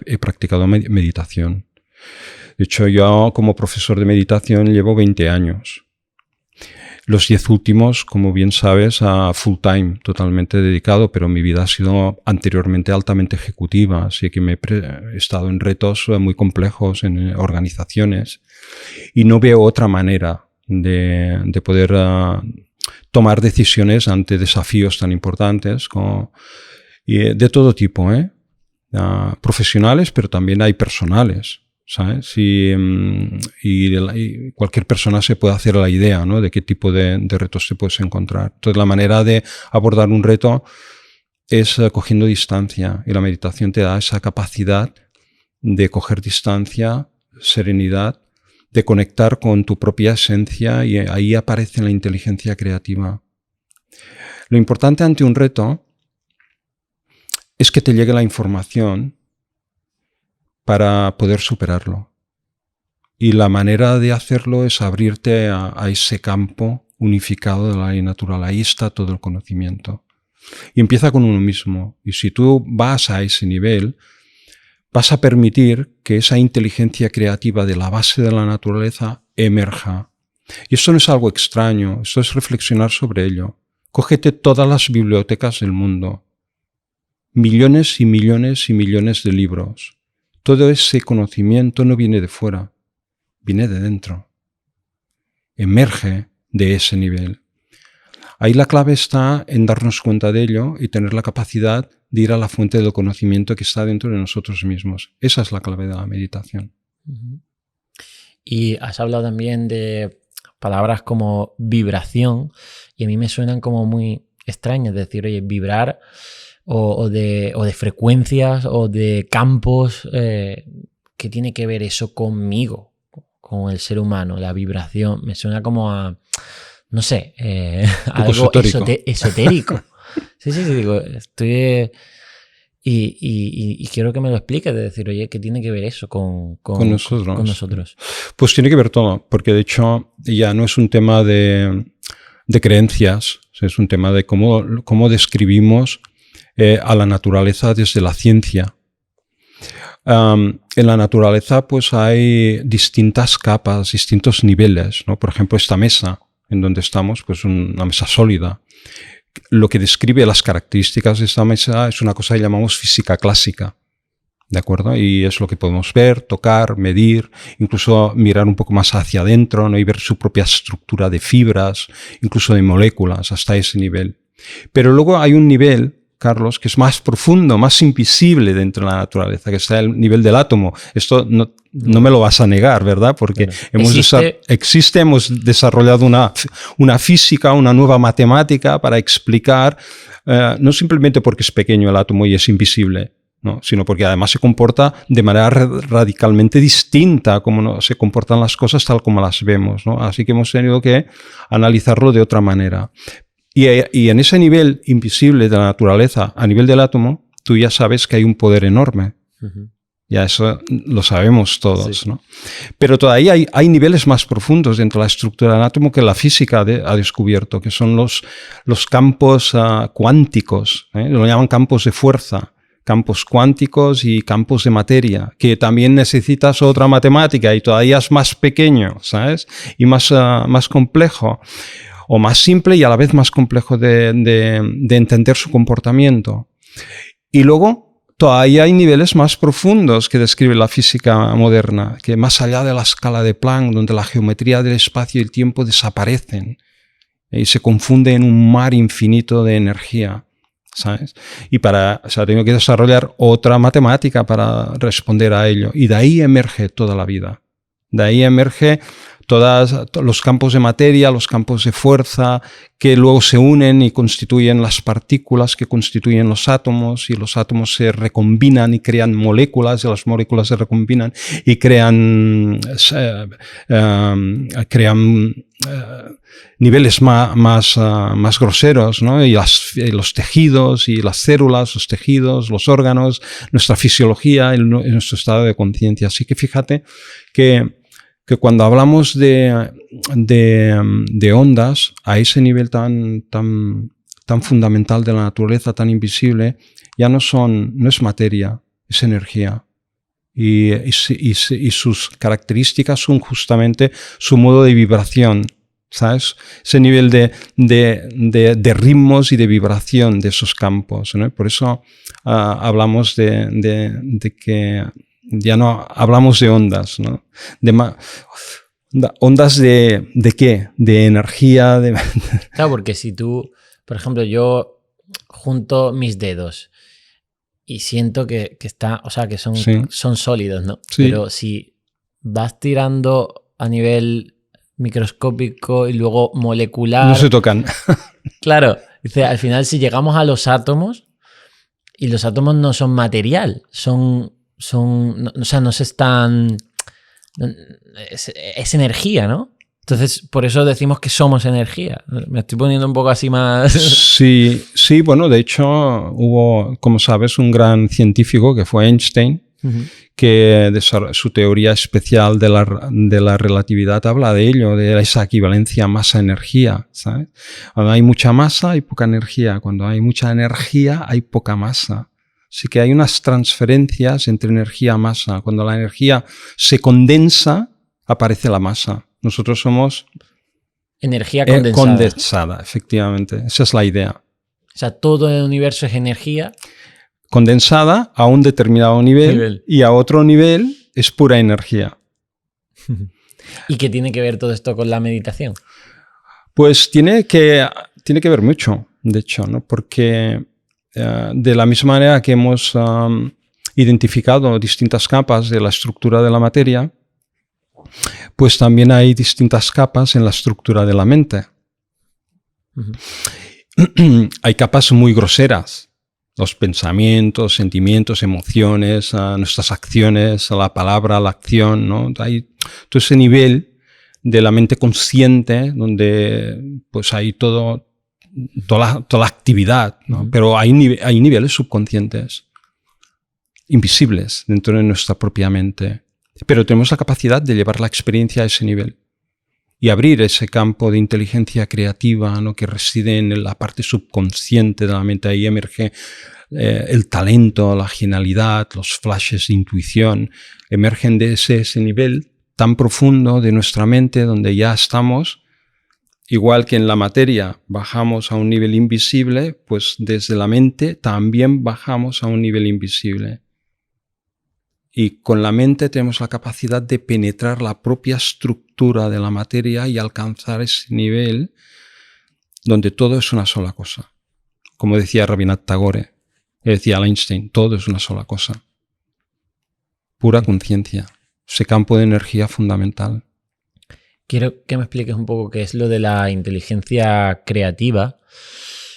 he practicado meditación. De hecho, yo como profesor de meditación llevo 20 años. Los 10 últimos, como bien sabes, a full time, totalmente dedicado, pero mi vida ha sido anteriormente altamente ejecutiva, así que he estado en retos muy complejos, en organizaciones, y no veo otra manera de poder tomar decisiones ante desafíos tan importantes de todo tipo, profesionales, pero también hay personales, ¿sabes? Y cualquier persona se puede hacer la idea, ¿no?, de qué tipo de retos te puedes encontrar. Entonces, la manera de abordar un reto es cogiendo distancia, y la meditación te da esa capacidad de coger distancia, serenidad, de conectar con tu propia esencia, y ahí aparece la inteligencia creativa. Lo importante ante un reto es que te llegue la información para poder superarlo. Y la manera de hacerlo es abrirte a ese campo unificado de la ley natural. Ahí está todo el conocimiento. Y empieza con uno mismo. Y si tú vas a ese nivel, vas a permitir que esa inteligencia creativa de la base de la naturaleza emerja. Y esto no es algo extraño, esto es reflexionar sobre ello. Cógete todas las bibliotecas del mundo. Millones y millones y millones de libros. Todo ese conocimiento no viene de fuera, viene de dentro. Emerge de ese nivel. Ahí la clave está en darnos cuenta de ello y tener la capacidad de ir a la fuente del conocimiento que está dentro de nosotros mismos. Esa es la clave de la meditación. Y has hablado también de palabras como vibración, y a mí me suenan como muy extrañas. Es decir, oye, vibrar o de frecuencias o de campos. ¿Qué tiene que ver eso conmigo, con el ser humano? La vibración me suena como a, no sé, algo esotérico. Sí, digo, estoy... Y quiero que me lo expliques, de decir, oye, ¿qué tiene que ver eso con nosotros? Pues tiene que ver todo, porque de hecho ya no es un tema de creencias, es un tema de cómo describimos a la naturaleza desde la ciencia. En la naturaleza pues hay distintas capas, distintos niveles, ¿no? Por ejemplo, esta mesa en donde estamos, pues una mesa sólida. Lo que describe las características de esta mesa es una cosa que llamamos física clásica, ¿de acuerdo? Y es lo que podemos ver, tocar, medir, incluso mirar un poco más hacia adentro, ¿no?, y ver su propia estructura de fibras, incluso de moléculas, hasta ese nivel. Pero luego hay un nivel, Carlos, que es más profundo, más invisible dentro de la naturaleza, que está el nivel del átomo. Esto no me lo vas a negar, ¿verdad? Porque claro. hemos desarrollado una física, una nueva matemática para explicar, no simplemente porque es pequeño el átomo y es invisible, ¿no?, sino porque además se comporta de manera radicalmente distinta a cómo se comportan las cosas tal como las vemos, ¿no? Así que hemos tenido que analizarlo de otra manera. Y en ese nivel invisible de la naturaleza, a nivel del átomo, tú ya sabes que hay un poder enorme. Ya eso lo sabemos todos, sí, ¿no? Pero todavía hay niveles más profundos dentro de la estructura del átomo que la física ha descubierto, que son los campos cuánticos, lo llaman campos de fuerza, campos cuánticos y campos de materia, que también necesitas otra matemática y todavía es más pequeño, ¿sabes? Y más complejo, o más simple y a la vez más complejo de entender su comportamiento. Y luego todavía hay niveles más profundos que describe la física moderna, que más allá de la escala de Planck, donde la geometría del espacio y el tiempo desaparecen y se confunde en un mar infinito de energía, ¿sabes? Y tengo que desarrollar otra matemática para responder a ello. Y de ahí emerge toda la vida. De ahí emerge los campos de materia, los campos de fuerza, que luego se unen y constituyen las partículas que constituyen los átomos, y los átomos se recombinan y crean moléculas, y las moléculas se recombinan y crean niveles más groseros, ¿no? Y los tejidos y las células, los tejidos, los órganos, nuestra fisiología y nuestro estado de conciencia. Así que fíjate que cuando hablamos de ondas, a ese nivel tan fundamental de la naturaleza, tan invisible, ya no es materia, es energía. Y sus características son justamente su modo de vibración, ¿sabes? Ese nivel de ritmos y de vibración de esos campos, ¿no? Por eso hablamos de que ya no hablamos de ondas, ¿no? ¿Ondas de qué? De energía. Claro, porque si tú, por ejemplo, yo junto mis dedos y siento que está, o sea, que son, Sí. son sólidos, ¿no? Sí. Pero si vas tirando a nivel microscópico y luego molecular... No se tocan. Claro, dice, al final si llegamos a los átomos, y los átomos no son material, o sea, no se están... Es energía, ¿no? Entonces, por eso decimos que somos energía. Me estoy poniendo un poco así más... Sí, bueno, de hecho hubo, como sabes, un gran científico que fue Einstein, que su teoría especial de la relatividad habla de ello, de esa equivalencia masa-energía, ¿sabes? Cuando hay mucha masa hay poca energía, cuando hay mucha energía hay poca masa. Así que hay unas transferencias entre energía y masa. Cuando la energía se condensa, aparece la masa. Nosotros somos... Energía condensada. Condensada, efectivamente. Esa es la idea. O sea, todo el universo es energía. Condensada a un determinado nivel. Y a otro nivel es pura energía. ¿Y qué tiene que ver todo esto con la meditación? Pues tiene que ver mucho, de hecho, ¿no? Porque de la misma manera que hemos identificado distintas capas de la estructura de la materia, pues también hay distintas capas en la estructura de la mente. Hay capas muy groseras. Los pensamientos, sentimientos, emociones, nuestras acciones, la palabra, la acción, ¿no? Hay todo ese nivel de la mente consciente donde pues hay toda la actividad, ¿no? Pero hay niveles subconscientes, invisibles dentro de nuestra propia mente. Pero tenemos la capacidad de llevar la experiencia a ese nivel y abrir ese campo de inteligencia creativa, ¿no? Que reside en la parte subconsciente de la mente. Ahí emerge el talento, la genialidad, los flashes de intuición, emergen de ese nivel tan profundo de nuestra mente donde ya estamos, igual que en la materia bajamos a un nivel invisible, pues desde la mente también bajamos a un nivel invisible. Y con la mente tenemos la capacidad de penetrar la propia estructura de la materia y alcanzar ese nivel donde todo es una sola cosa. Como decía Rabindranath Tagore, decía Einstein, todo es una sola cosa. Pura conciencia, ese campo de energía fundamental. Quiero que me expliques un poco qué es lo de la inteligencia creativa,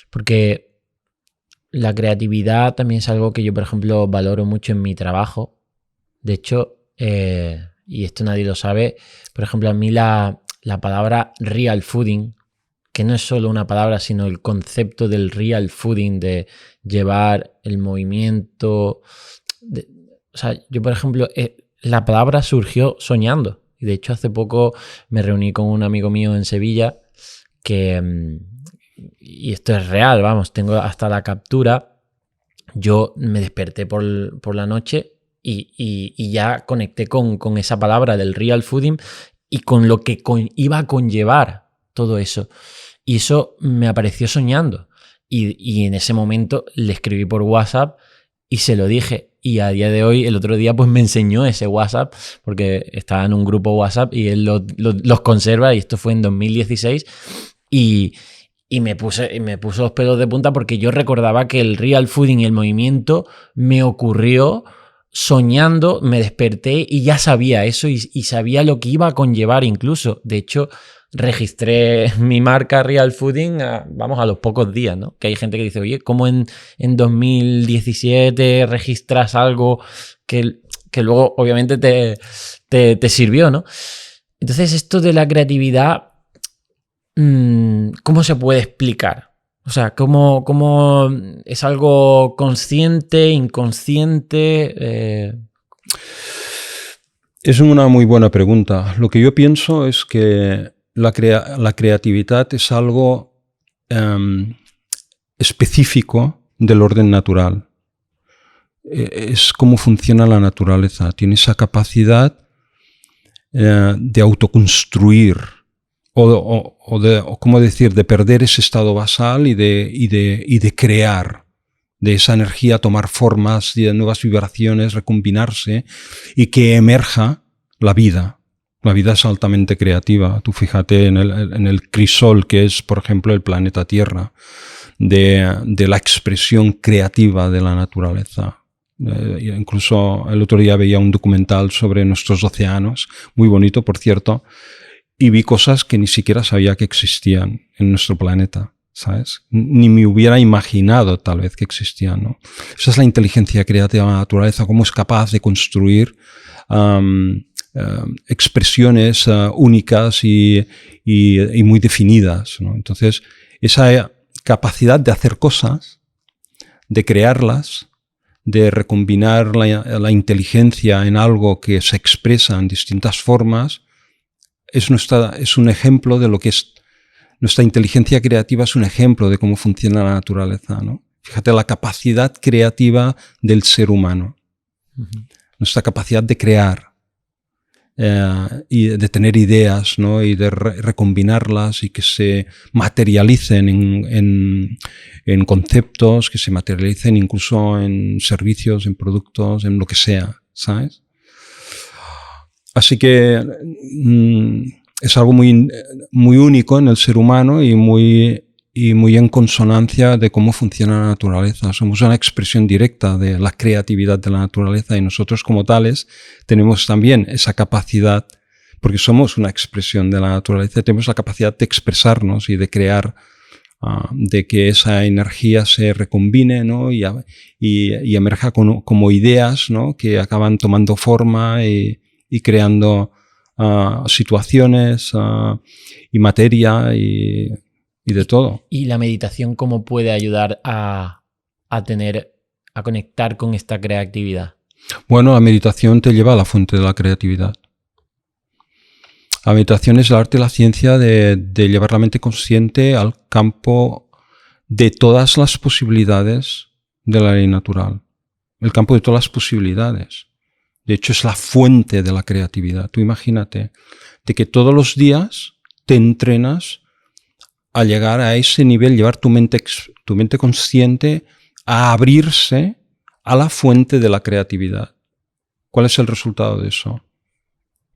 porque la creatividad también es algo que yo, por ejemplo, valoro mucho en mi trabajo. De hecho, y esto nadie lo sabe, por ejemplo, a mí la palabra real fooding, que no es solo una palabra, sino el concepto del real fooding, de llevar el movimiento. O sea, yo, por ejemplo, la palabra surgió soñando. Y de hecho, hace poco me reuní con un amigo mío en Sevilla y esto es real, vamos, tengo hasta la captura. Yo me desperté por la noche y ya conecté con esa palabra del real fooding y con lo que iba a conllevar todo eso. Y eso me apareció soñando. Y en ese momento le escribí por WhatsApp y se lo dije. Y a día de hoy, el otro día, pues me enseñó ese WhatsApp, porque estaba en un grupo WhatsApp y él los conserva, y esto fue en 2016. Y me puso los pelos de punta porque yo recordaba que el real fooding y el movimiento me ocurrió soñando, me desperté y ya sabía eso y sabía lo que iba a conllevar incluso. De hecho, registré mi marca Real Fooding a los pocos días, ¿no? Que hay gente que dice, oye, ¿cómo en 2017 registras algo que luego obviamente te sirvió, ¿no? Entonces, esto de la creatividad, ¿cómo se puede explicar? O sea, ¿cómo es algo consciente, inconsciente? Es una muy buena pregunta. Lo que yo pienso es que la creatividad es algo específico del orden natural. Es cómo funciona la naturaleza. Tiene esa capacidad de autoconstruir o cómo decir, de perder ese estado basal y de crear, de esa energía tomar formas, de nuevas vibraciones, recombinarse y que emerja la vida. La vida es altamente creativa. Tú fíjate en el crisol que es, por ejemplo, el planeta Tierra, de la expresión creativa de la naturaleza. Incluso el otro día veía un documental sobre nuestros océanos, muy bonito, por cierto, y vi cosas que ni siquiera sabía que existían en nuestro planeta, ¿sabes? Ni me hubiera imaginado tal vez que existían, ¿no? Esa es la inteligencia creativa de la naturaleza, cómo es capaz de construir expresiones únicas y muy definidas, ¿no? Entonces, esa capacidad de hacer cosas, de crearlas, de recombinar la inteligencia en algo que se expresa en distintas formas, es un ejemplo de lo que es nuestra inteligencia creativa, es un ejemplo de cómo funciona la naturaleza, ¿no? Fíjate la capacidad creativa del ser humano, nuestra capacidad de crear y de tener ideas, ¿no? Y de recombinarlas y que se materialicen en conceptos, que se materialicen incluso en servicios, en productos, en lo que sea, ¿sabes? Así que es algo muy, muy único en el ser humano y muy en consonancia de cómo funciona la naturaleza. Somos una expresión directa de la creatividad de la naturaleza y nosotros como tales tenemos también esa capacidad, porque somos una expresión de la naturaleza, tenemos la capacidad de expresarnos y de crear, de que esa energía se recombine, ¿no? y emerja como ideas, ¿no? Que acaban tomando forma y creando situaciones y materia y de todo. ¿Y la meditación cómo puede ayudar a conectar con esta creatividad? Bueno, la meditación te lleva a la fuente de la creatividad. La meditación es el arte y la ciencia de llevar la mente consciente al campo de todas las posibilidades de la ley natural. El campo de todas las posibilidades. De hecho, es la fuente de la creatividad. Tú imagínate de que todos los días te entrenas a llegar a ese nivel, llevar tu mente consciente a abrirse a la fuente de la creatividad. ¿Cuál es el resultado de eso?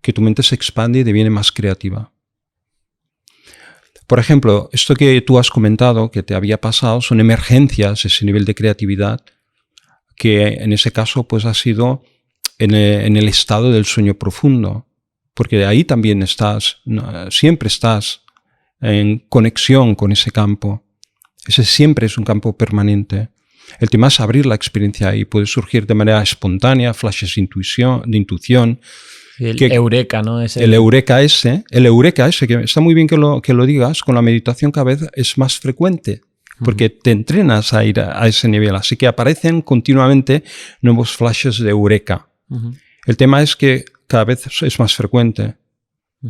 Que tu mente se expande y deviene más creativa. Por ejemplo, esto que tú has comentado, que te había pasado, son emergencias, ese nivel de creatividad, que en ese caso pues ha sido en el estado del sueño profundo, porque de ahí también siempre estás en conexión con ese campo. Ese siempre es un campo permanente. El tema es abrir la experiencia ahí. Puede surgir de manera espontánea, flashes de intuición. El eureka, ¿no? El eureka ese, que está muy bien que lo digas, con la meditación cada vez es más frecuente, porque te entrenas a ir a ese nivel. Así que aparecen continuamente nuevos flashes de eureka. El tema es que cada vez es más frecuente.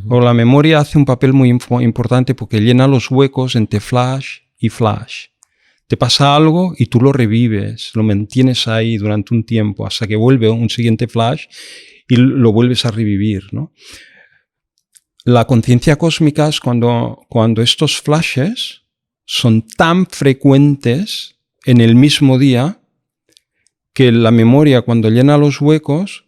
O la memoria hace un papel muy importante porque llena los huecos entre flash y flash. Te pasa algo y tú lo revives, lo mantienes ahí durante un tiempo hasta que vuelve un siguiente flash y lo vuelves a revivir, ¿no? La conciencia cósmica es cuando estos flashes son tan frecuentes en el mismo día que la memoria, cuando llena los huecos,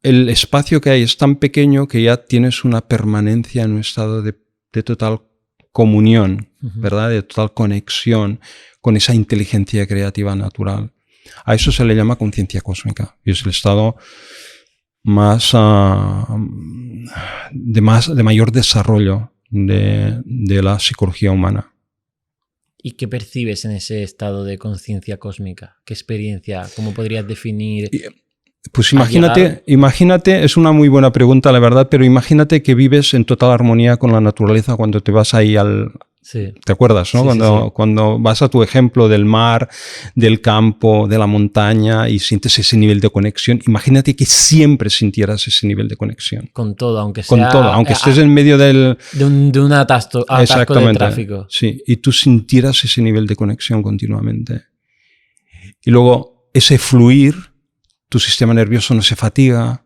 el espacio que hay es tan pequeño que ya tienes una permanencia en un estado de total comunión, ¿verdad? De total conexión con esa inteligencia creativa natural. A eso se le llama conciencia cósmica y es el estado de mayor desarrollo de la psicología humana. ¿Y qué percibes en ese estado de conciencia cósmica? ¿Qué experiencia? ¿Cómo podrías definir? Pues imagínate, es una muy buena pregunta, la verdad, pero imagínate que vives en total armonía con la naturaleza cuando te vas ahí Sí. ¿Te acuerdas, no? Sí. Cuando vas a tu ejemplo del mar, del campo, de la montaña y sientes ese nivel de conexión, imagínate que siempre sintieras ese nivel de conexión. Con todo, aunque Con sea... todo, aunque estés en medio de un atasco de tráfico. Sí, y tú sintieras ese nivel de conexión continuamente. Y luego ese fluir, tu sistema nervioso no se fatiga,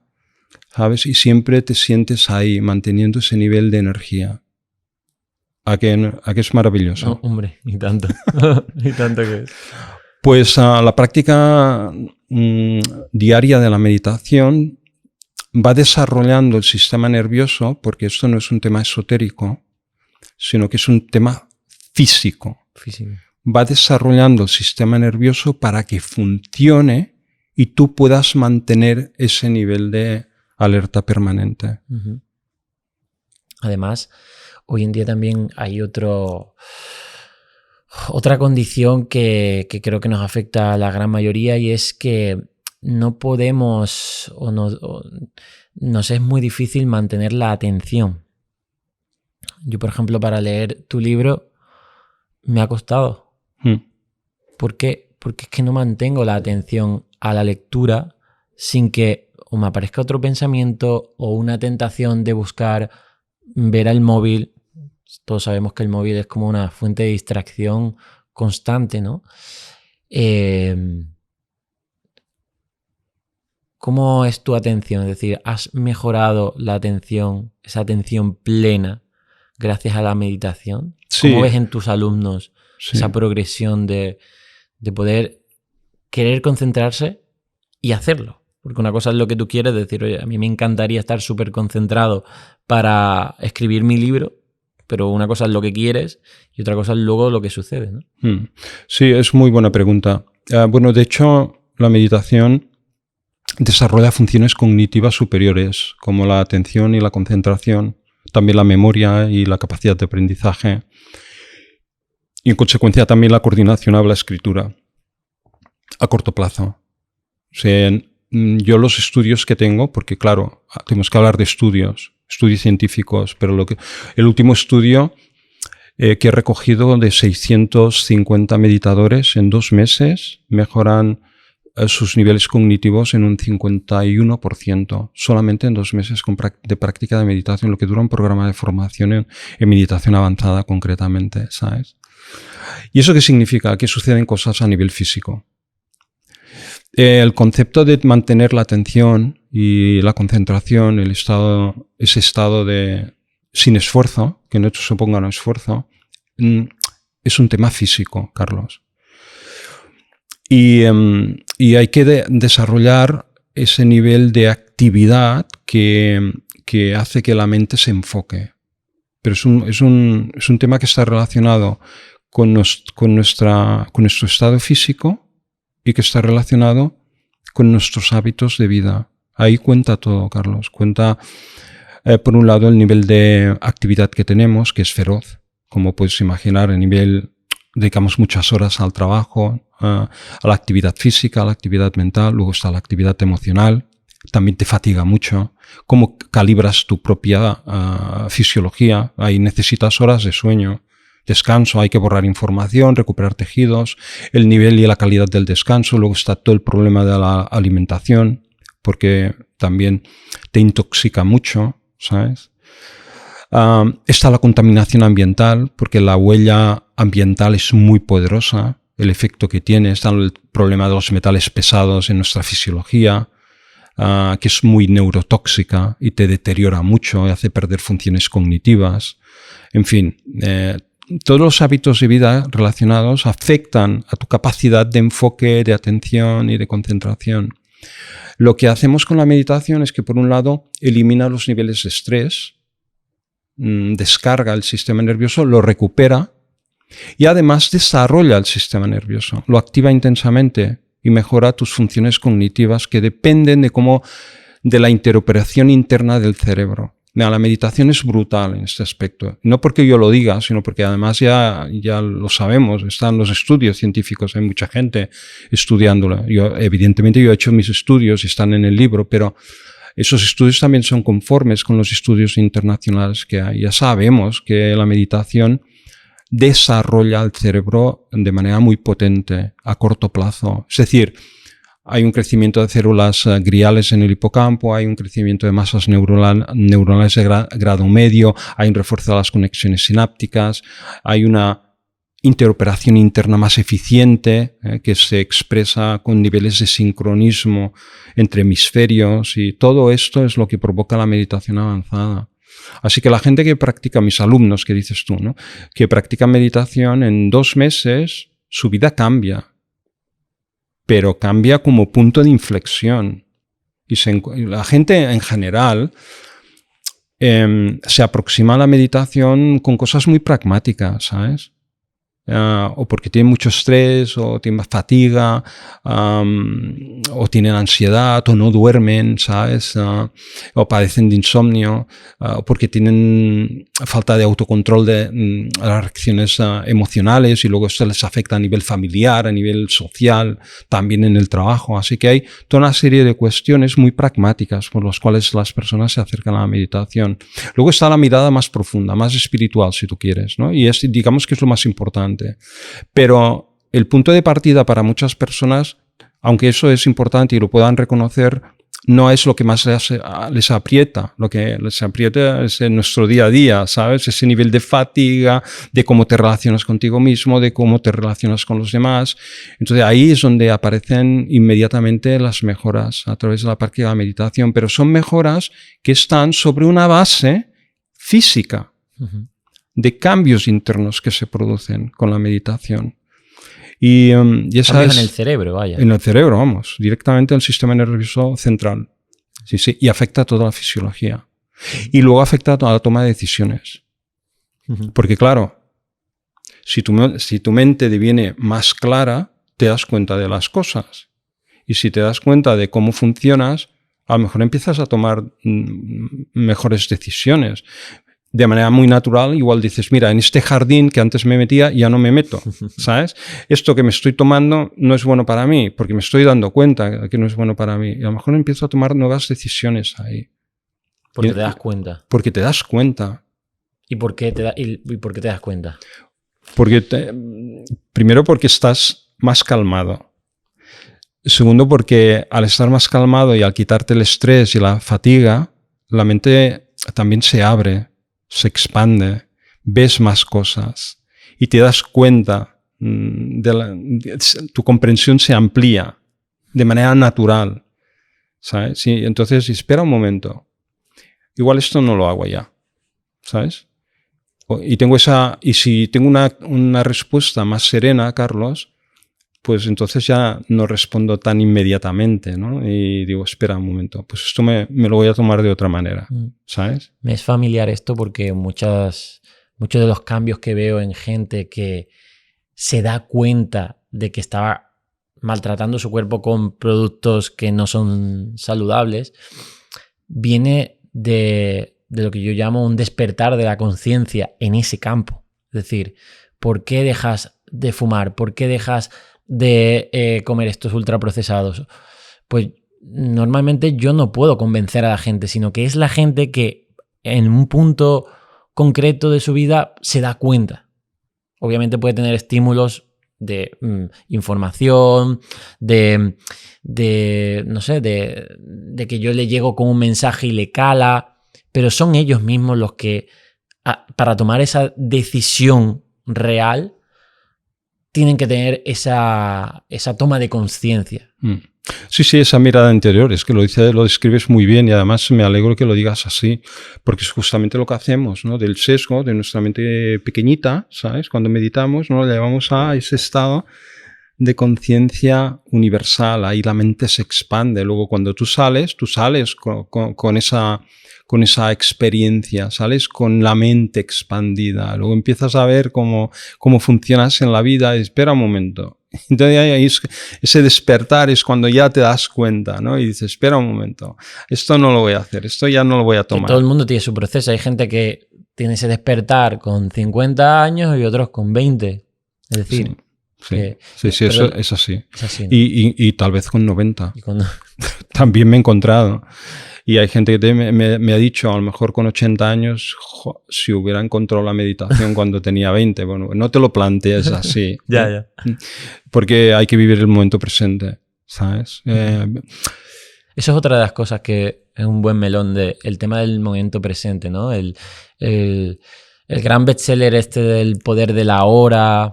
¿sabes? Y siempre te sientes ahí manteniendo ese nivel de energía. ¿A que es maravilloso? No, hombre, ni tanto. Ni tanto que es. Pues la práctica diaria de la meditación va desarrollando el sistema nervioso, porque esto no es un tema esotérico, sino que es un tema físico. Va desarrollando el sistema nervioso para que funcione y tú puedas mantener ese nivel de alerta permanente. Uh-huh. Además, hoy en día también hay otra condición que creo que nos afecta a la gran mayoría y es que no podemos o nos es muy difícil mantener la atención. Yo, por ejemplo, para leer tu libro me ha costado. ¿Por qué? Porque es que no mantengo la atención a la lectura sin que o me aparezca otro pensamiento o una tentación de buscar ver el móvil. Todos sabemos que el móvil es como una fuente de distracción constante, ¿no? ¿Cómo es tu atención? Es decir, ¿has mejorado la atención, esa atención plena, gracias a la meditación? Sí. ¿Cómo ves en tus alumnos esa progresión de poder querer concentrarse y hacerlo? Porque una cosa es lo que tú quieres, decir, oye, a mí me encantaría estar súper concentrado para escribir mi libro, pero una cosa es lo que quieres y otra cosa es luego lo que sucede, ¿no? Sí, es muy buena pregunta. Bueno, de hecho, la meditación desarrolla funciones cognitivas superiores, como la atención y la concentración, también la memoria y la capacidad de aprendizaje, y en consecuencia también la coordinación a la escritura a corto plazo. O sea, yo los estudios que tengo, porque claro, tenemos que hablar de estudios científicos, pero el último estudio que he recogido de 650 meditadores en 2 meses mejoran sus niveles cognitivos en un 51%, solamente en 2 meses de práctica de meditación, lo que dura un programa de formación en meditación avanzada concretamente, ¿sabes? ¿Y eso qué significa? Que suceden cosas a nivel físico. El concepto de mantener la atención y la concentración, ese estado de sin esfuerzo, que no suponga un esfuerzo, es un tema físico, Carlos. Y hay que desarrollar ese nivel de actividad que hace que la mente se enfoque. Pero es un tema que está relacionado con nuestro estado físico y que está relacionado con nuestros hábitos de vida. Ahí cuenta todo, Carlos. Cuenta, por un lado, el nivel de actividad que tenemos, que es feroz. Como puedes imaginar, a nivel, dedicamos muchas horas al trabajo, a la actividad física, a la actividad mental, luego está la actividad emocional. También te fatiga mucho. ¿Cómo calibras tu propia fisiología? Ahí necesitas horas de sueño. Descanso, hay que borrar información, recuperar tejidos, el nivel y la calidad del descanso. Luego está todo el problema de la alimentación, porque también te intoxica mucho, ¿sabes? Está la contaminación ambiental, porque la huella ambiental es muy poderosa, el efecto que tiene. Está el problema de los metales pesados en nuestra fisiología, que es muy neurotóxica y te deteriora mucho, hace perder funciones cognitivas. En fin, todos los hábitos de vida relacionados afectan a tu capacidad de enfoque, de atención y de concentración. Lo que hacemos con la meditación es que, por un lado, elimina los niveles de estrés, descarga el sistema nervioso, lo recupera y además desarrolla el sistema nervioso, lo activa intensamente y mejora tus funciones cognitivas que dependen de la interoperación interna del cerebro. La meditación es brutal en este aspecto. No porque yo lo diga, sino porque además ya lo sabemos. Están los estudios científicos, hay mucha gente estudiándolo. Evidentemente yo he hecho mis estudios y están en el libro, pero esos estudios también son conformes con los estudios internacionales que hay. Ya sabemos que la meditación desarrolla el cerebro de manera muy potente a corto plazo. Es decir, hay un crecimiento de células gliales en el hipocampo, hay un crecimiento de masas neuronales de grado medio, hay un refuerzo de las conexiones sinápticas, hay una interoperación interna más eficiente que se expresa con niveles de sincronismo entre hemisferios, y todo esto es lo que provoca la meditación avanzada. Así que la gente que practica, mis alumnos que dices tú, ¿no?, que practican meditación, en 2 meses su vida cambia. Pero cambia como punto de inflexión. Y la gente en general se aproxima a la meditación con cosas muy pragmáticas, ¿sabes? O porque tienen mucho estrés, o tienen fatiga, o tienen ansiedad, o no duermen, ¿sabes? O padecen de insomnio, o porque tienen falta de autocontrol de las reacciones emocionales, y luego esto les afecta a nivel familiar, a nivel social, también en el trabajo. Así que hay toda una serie de cuestiones muy pragmáticas por las cuales las personas se acercan a la meditación. Luego está la mirada más profunda, más espiritual, si tú quieres, ¿no? Y digamos que es lo más importante. Pero el punto de partida para muchas personas, aunque eso es importante y lo puedan reconocer, no es lo que más les aprieta. Lo que les aprieta es en nuestro día a día, ¿sabes? Ese nivel de fatiga, de cómo te relacionas contigo mismo, de cómo te relacionas con los demás. Entonces ahí es donde aparecen inmediatamente las mejoras a través de la práctica de la meditación, pero son mejoras que están sobre una base física. Uh-huh. De cambios internos que se producen con la meditación. Y esa cambios en el cerebro, vaya. En el cerebro, vamos, directamente en el sistema nervioso central. Sí, sí, y afecta a toda la fisiología. Y luego afecta a la toma de decisiones. Uh-huh. Porque claro, si tu mente deviene más clara, te das cuenta de las cosas. Y si te das cuenta de cómo funcionas, a lo mejor empiezas a tomar mejores decisiones. De manera muy natural, igual dices, mira, en este jardín que antes me metía, ya no me meto, ¿sabes? Esto que me estoy tomando no es bueno para mí, porque me estoy dando cuenta de que no es bueno para mí. Y a lo mejor empiezo a tomar nuevas decisiones ahí. Porque te das cuenta. Porque te das cuenta. ¿Y por qué te das cuenta? Porque primero porque estás más calmado. Segundo porque al estar más calmado y al quitarte el estrés y la fatiga, la mente también se abre, se expande, ves más cosas y te das cuenta, tu comprensión se amplía de manera natural, ¿sabes? Sí, entonces, espera un momento, igual esto no lo hago ya, ¿sabes? Y si tengo una respuesta más serena, Carlos, pues entonces ya no respondo tan inmediatamente, ¿no? Y digo, espera un momento, pues esto me lo voy a tomar de otra manera, ¿sabes? Me es familiar esto porque muchos de los cambios que veo en gente que se da cuenta de que estaba maltratando su cuerpo con productos que no son saludables, viene de lo que yo llamo un despertar de la conciencia en ese campo. Es decir, ¿por qué dejas de fumar? ¿Por qué dejas de comer estos ultraprocesados? Pues normalmente yo no puedo convencer a la gente, sino que es la gente que en un punto concreto de su vida se da cuenta. Obviamente puede tener estímulos de información, no sé, de que yo le llego con un mensaje y le cala, pero son ellos mismos los que, para tomar esa decisión real, tienen que tener esa toma de conciencia. Sí, sí, esa mirada interior, es que lo describes muy bien, y además me alegro que lo digas así, porque es justamente lo que hacemos, ¿no? Del sesgo de nuestra mente pequeñita, ¿sabes? Cuando meditamos, ¿no? Le llevamos a ese estado de conciencia universal, ahí la mente se expande. Luego cuando tú sales con esa experiencia, sales con la mente expandida, luego empiezas a ver cómo funcionas en la vida. Espera un momento, Entonces ahí ese despertar es cuando ya te das cuenta, ¿no? Y dices, espera un momento, esto no lo voy a hacer, esto ya no lo voy a tomar. Que todo el mundo tiene su proceso. Hay gente que tiene ese despertar con 50 años y otros con 20. Es decir, sí, eso es así. Es así, ¿no? Y tal vez con 90. Y cuando... También me he encontrado. Y hay gente que me ha dicho, a lo mejor con 80 años, si hubiera encontrado la meditación cuando tenía 20. Bueno, no te lo plantees así. ya. Porque hay que vivir el momento presente, ¿sabes? Eso es otra de las cosas que es un buen melón, el tema del momento presente, ¿no? El gran bestseller este del poder de la hora.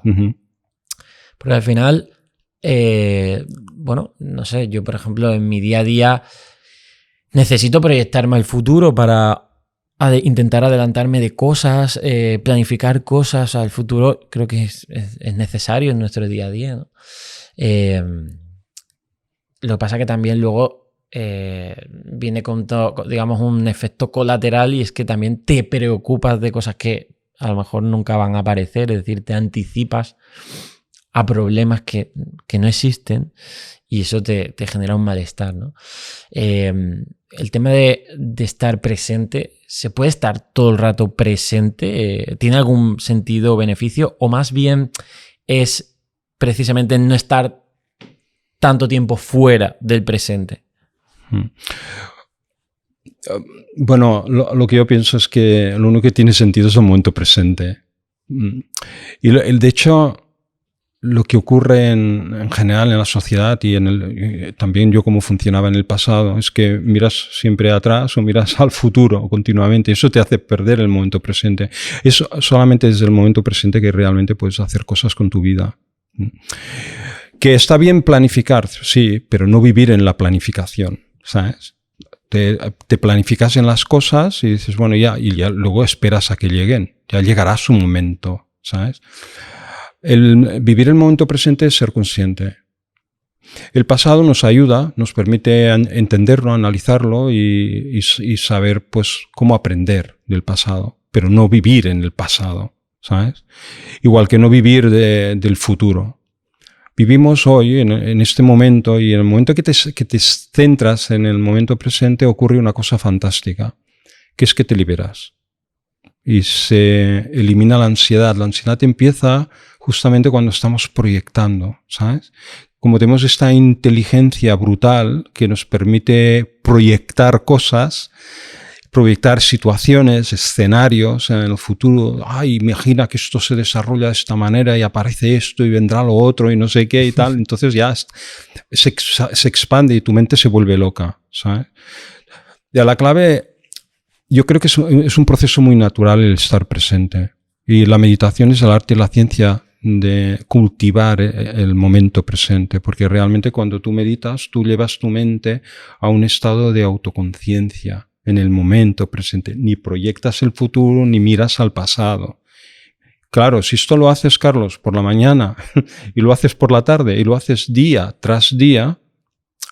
Porque al final, bueno, no sé, yo por ejemplo en mi día a día necesito proyectarme al futuro para intentar adelantarme de cosas, planificar cosas al futuro. Creo que es necesario en nuestro día a día, ¿no? Lo que pasa que también luego viene con todo, digamos, un efecto colateral, y es que también te preocupas de cosas que a lo mejor nunca van a aparecer, es decir, te anticipas a problemas que no existen, y eso te genera un malestar, ¿no? El tema de estar presente, ¿se puede estar todo el rato presente? ¿Tiene algún sentido o beneficio? ¿O más bien es precisamente no estar tanto tiempo fuera del presente? Bueno, lo que yo pienso es que lo único que tiene sentido es el momento presente. Y de hecho, lo que ocurre en general en la sociedad y también yo cómo funcionaba en el pasado es que miras siempre atrás o miras al futuro continuamente. Eso te hace perder el momento presente. Es solamente desde el momento presente que realmente puedes hacer cosas con tu vida. Que está bien planificar, sí, pero no vivir en la planificación, ¿sabes? Te planificas en las cosas y dices, bueno, ya luego esperas a que lleguen. Ya llegará su momento, ¿sabes? Vivir el momento presente es ser consciente. El pasado nos ayuda, nos permite entenderlo, analizarlo y saber pues, cómo aprender del pasado, pero no vivir en el pasado, ¿sabes? Igual que no vivir del futuro. Vivimos hoy, en este momento, y en el momento que te centras en el momento presente ocurre una cosa fantástica, que es que te liberas. Y se elimina la ansiedad. La ansiedad empieza justamente cuando estamos proyectando, ¿sabes? Como tenemos esta inteligencia brutal que nos permite proyectar cosas, proyectar situaciones, escenarios en el futuro. Ay, imagina que esto se desarrolla de esta manera y aparece esto y vendrá lo otro y no sé qué y tal. Entonces ya se expande y tu mente se vuelve loca, ¿sabes? Ya la clave... Yo creo que es un proceso muy natural el estar presente. Y la meditación es el arte y la ciencia de cultivar el momento presente, porque realmente cuando tú meditas, tú llevas tu mente a un estado de autoconciencia en el momento presente. Ni proyectas el futuro, ni miras al pasado. Claro, si esto lo haces, Carlos, por la mañana, y lo haces por la tarde, y lo haces día tras día,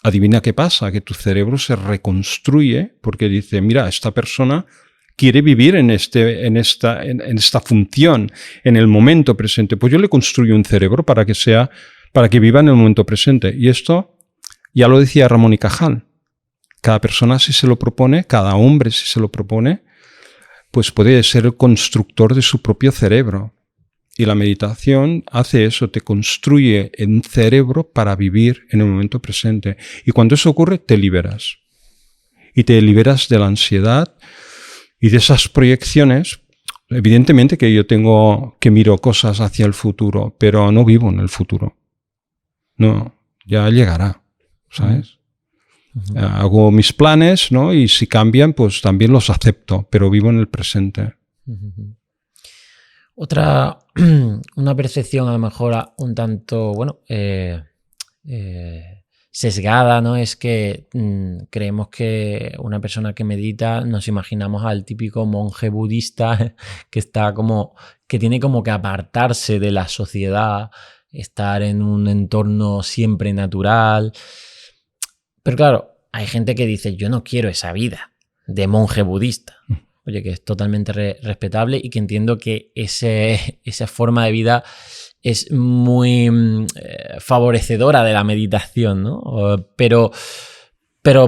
adivina qué pasa, que tu cerebro se reconstruye porque dice, mira, esta persona quiere vivir en esta función, en el momento presente. Pues yo le construyo un cerebro para que viva en el momento presente. Y esto ya lo decía Ramón y Cajal. Cada persona si se lo propone, cada hombre si se lo propone, pues puede ser el constructor de su propio cerebro. Y la meditación hace eso, te construye un cerebro para vivir en el momento presente. Y cuando eso ocurre, te liberas. Y te liberas de la ansiedad y de esas proyecciones. Evidentemente que yo miro cosas hacia el futuro, pero no vivo en el futuro. No, ya llegará, ¿sabes? Hago mis planes, ¿no? Y si cambian, pues también los acepto, pero vivo en el presente. Una percepción a lo mejor un tanto, bueno, sesgada, ¿no? Es que creemos que una persona que medita, nos imaginamos al típico monje budista que está que tiene como que apartarse de la sociedad, estar en un entorno siempre natural. Pero claro, hay gente que dice, yo no quiero esa vida de monje budista. Oye, que es totalmente respetable y que entiendo que esa forma de vida es muy favorecedora de la meditación, ¿no? Pero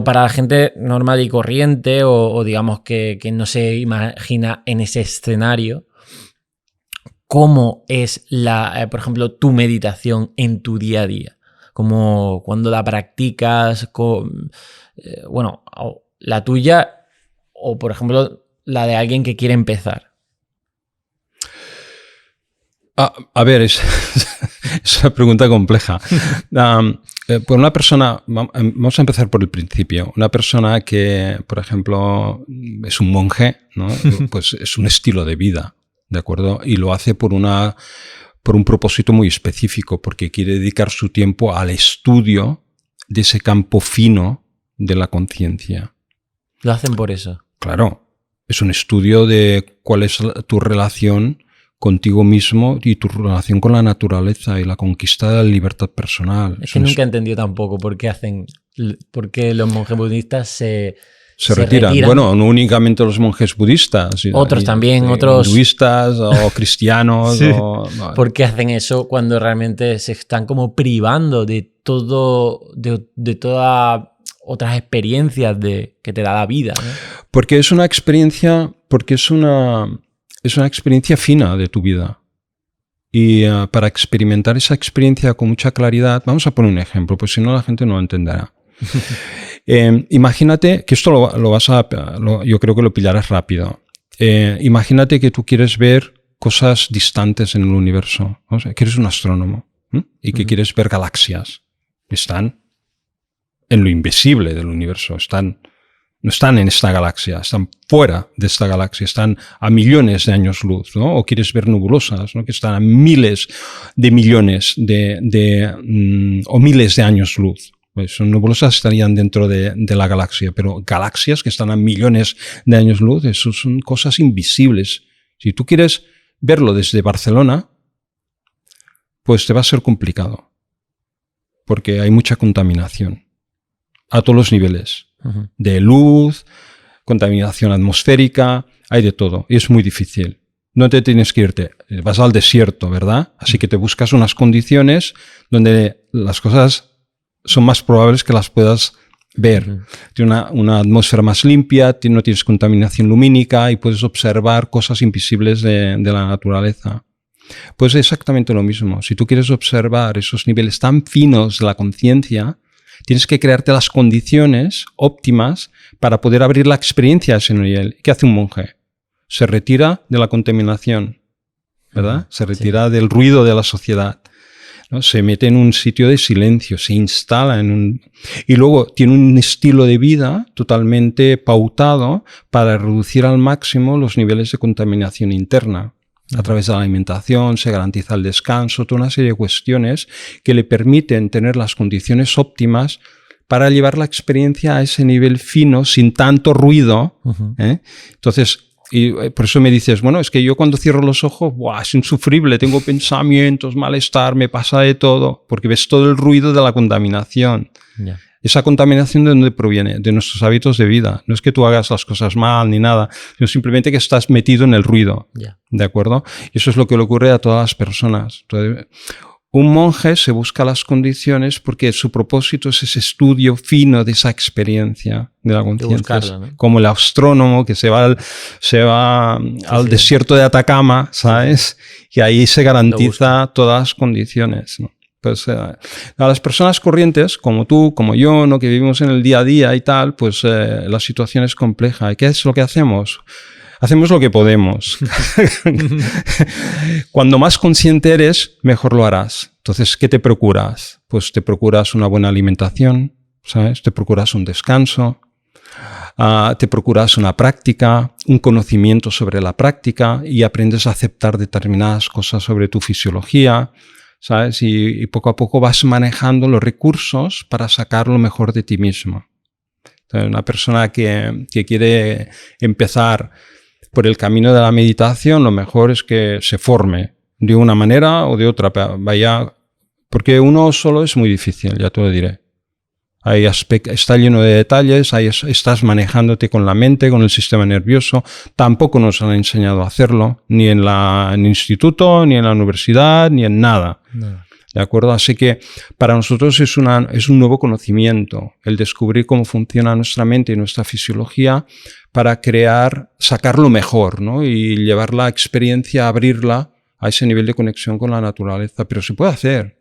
para la gente normal y corriente o digamos que no se imagina en ese escenario, ¿cómo es por ejemplo, tu meditación en tu día a día? Como cuando la practicas, bueno, la tuya o, por ejemplo, la de alguien que quiere empezar. A ver, es una pregunta compleja. Por una persona, vamos a empezar por el principio. Una persona que, por ejemplo, es un monje, ¿no? Pues es un estilo de vida, ¿de acuerdo? Y lo hace por un propósito muy específico, porque quiere dedicar su tiempo al estudio de ese campo fino de la conciencia. ¿Lo hacen por eso? Claro, es un estudio de cuál es tu relación contigo mismo y tu relación con la naturaleza y la conquista de la libertad personal. Es que nunca he entendido tampoco por qué los monjes budistas se retiran. Bueno, no únicamente los monjes budistas. Otros también, otros hinduistas o cristianos. Sí. ¿Por qué hacen eso cuando realmente se están como privando de todo, de todas otras experiencias que te da la vida, ¿no? Porque es una experiencia fina de tu vida. Y para experimentar esa experiencia con mucha claridad, vamos a poner un ejemplo, pues si no la gente no lo entenderá. Imagínate que esto yo creo que lo pillarás rápido. Imagínate que tú quieres ver cosas distantes en el universo. O sea, que eres un astrónomo y que quieres ver galaxias. Están en lo invisible del universo. No están en esta galaxia, están fuera de esta galaxia, están a millones de años luz, ¿no? O quieres ver nebulosas, ¿no? Que están a miles de millones o miles de años luz. Pues son nebulosas, estarían dentro de la galaxia, pero galaxias que están a millones de años luz, eso son cosas invisibles. Si tú quieres verlo desde Barcelona, pues te va a ser complicado, porque hay mucha contaminación a todos los niveles. De luz, contaminación atmosférica, hay de todo y es muy difícil. No te tienes que irte, vas al desierto, ¿verdad? Así que te buscas unas condiciones donde las cosas son más probables que las puedas ver. Tiene una atmósfera más limpia, no tienes contaminación lumínica y puedes observar cosas invisibles de la naturaleza. Pues es exactamente lo mismo. Si tú quieres observar esos niveles tan finos de la conciencia, tienes que crearte las condiciones óptimas para poder abrir la experiencia a ese nivel. ¿Qué hace un monje? Se retira de la contaminación, ¿verdad? Se retira del ruido de la sociedad, ¿no? Se mete en un sitio de silencio, se instala y luego tiene un estilo de vida totalmente pautado para reducir al máximo los niveles de contaminación interna. A través de la alimentación se garantiza el descanso, toda una serie de cuestiones que le permiten tener las condiciones óptimas para llevar la experiencia a ese nivel fino, sin tanto ruido. Entonces, y por eso me dices, bueno, es que yo cuando cierro los ojos, es insufrible, tengo pensamientos, malestar, me pasa de todo, porque ves todo el ruido de la contaminación. Yeah. Esa contaminación, ¿de dónde proviene? De nuestros hábitos de vida. No es que tú hagas las cosas mal ni nada, sino simplemente que estás metido en el ruido. Yeah. ¿De acuerdo? Y eso es lo que le ocurre a todas las personas. Entonces, un monje se busca las condiciones porque su propósito es ese estudio fino de esa experiencia de la conciencia. ¿No? Como el astrónomo que se va al desierto de Atacama, ¿sabes? Y ahí se garantiza todas las condiciones, ¿no? Pues a las personas corrientes, como tú, como yo, ¿no? Que vivimos en el día a día y tal, pues la situación es compleja. ¿Y qué es lo que hacemos? Hacemos lo que podemos. Cuando más consciente eres, mejor lo harás. Entonces, ¿qué te procuras? Pues te procuras una buena alimentación, ¿sabes? Te procuras un descanso, te procuras una práctica, un conocimiento sobre la práctica y aprendes a aceptar determinadas cosas sobre tu fisiología, ¿sabes? Y poco a poco vas manejando los recursos para sacar lo mejor de ti mismo. Entonces, una persona que quiere empezar por el camino de la meditación, lo mejor es que se forme de una manera o de otra. Porque uno solo es muy difícil, ya te lo diré. Está lleno de detalles, ahí estás manejándote con la mente, con el sistema nervioso. Tampoco nos han enseñado a hacerlo, ni en el instituto, ni en la universidad, ni en nada. No. ¿De acuerdo? Así que para nosotros es un nuevo conocimiento, el descubrir cómo funciona nuestra mente y nuestra fisiología para sacar lo mejor, ¿no? Y llevar la experiencia, abrirla a ese nivel de conexión con la naturaleza. Pero se puede hacer.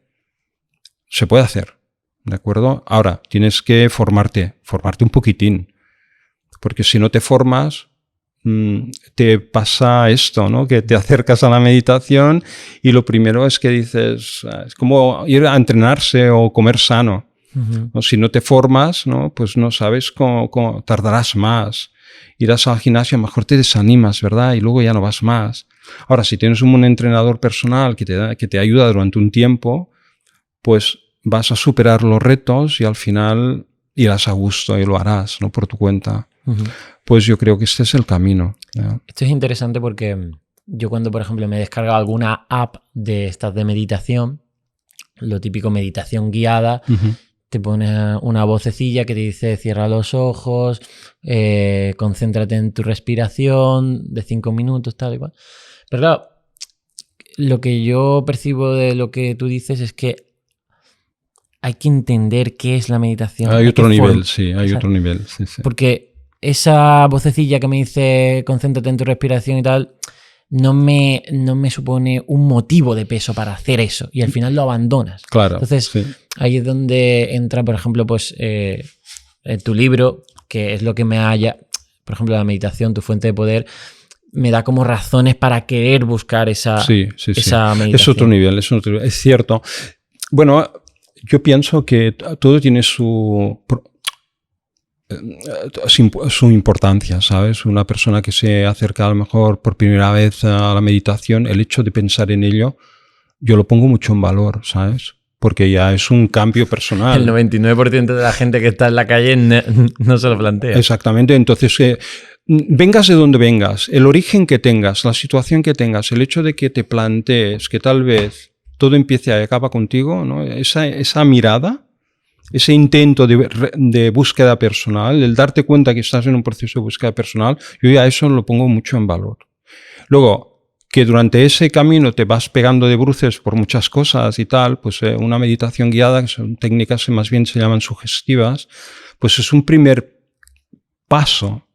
Se puede hacer. ¿De acuerdo? Ahora, tienes que formarte un poquitín, porque si no te formas, te pasa esto, ¿no? Que te acercas a la meditación y lo primero es que dices, es como ir a entrenarse o comer sano. ¿No? Si no te formas, ¿no? Pues no sabes cómo tardarás más. Irás al gimnasio, a lo mejor te desanimas, ¿verdad? Y luego ya no vas más. Ahora, si tienes un buen entrenador personal que te ayuda durante un tiempo, pues vas a superar los retos y al final irás a gusto y lo harás, ¿no? Por tu cuenta. Pues yo creo que este es el camino. ¿Ya? Esto es interesante porque yo cuando, por ejemplo, me he descargado alguna app de estas de meditación, lo típico meditación guiada, te pone una vocecilla que te dice cierra los ojos, concéntrate en tu respiración de 5 minutos, tal y cual. Pero claro, lo que yo percibo de lo que tú dices es que hay que entender qué es la meditación. Hay otro nivel, sí, hay otro nivel. Sí, sí. Porque esa vocecilla que me dice concéntrate en tu respiración y tal, no me supone un motivo de peso para hacer eso y al final lo abandonas. Claro. Entonces, sí. Ahí es donde entra, por ejemplo, pues en tu libro, que es lo que me haya, por ejemplo, la meditación, tu fuente de poder, me da como razones para querer buscar esa meditación. Es otro nivel, es cierto. Bueno, yo pienso que todo tiene su importancia, ¿sabes? Una persona que se acerca a lo mejor por primera vez a la meditación, el hecho de pensar en ello, yo lo pongo mucho en valor, ¿sabes? Porque ya es un cambio personal. El 99% de la gente que está en la calle no se lo plantea. Exactamente, entonces vengas de donde vengas, el origen que tengas, la situación que tengas, el hecho de que te plantees que tal vez todo empiece y acaba contigo, ¿no? Esa mirada, ese intento de búsqueda personal, el darte cuenta que estás en un proceso de búsqueda personal, yo ya eso lo pongo mucho en valor. Luego, que durante ese camino te vas pegando de bruces por muchas cosas y tal, pues una meditación guiada, que son técnicas que más bien se llaman sugestivas, pues es un primer paso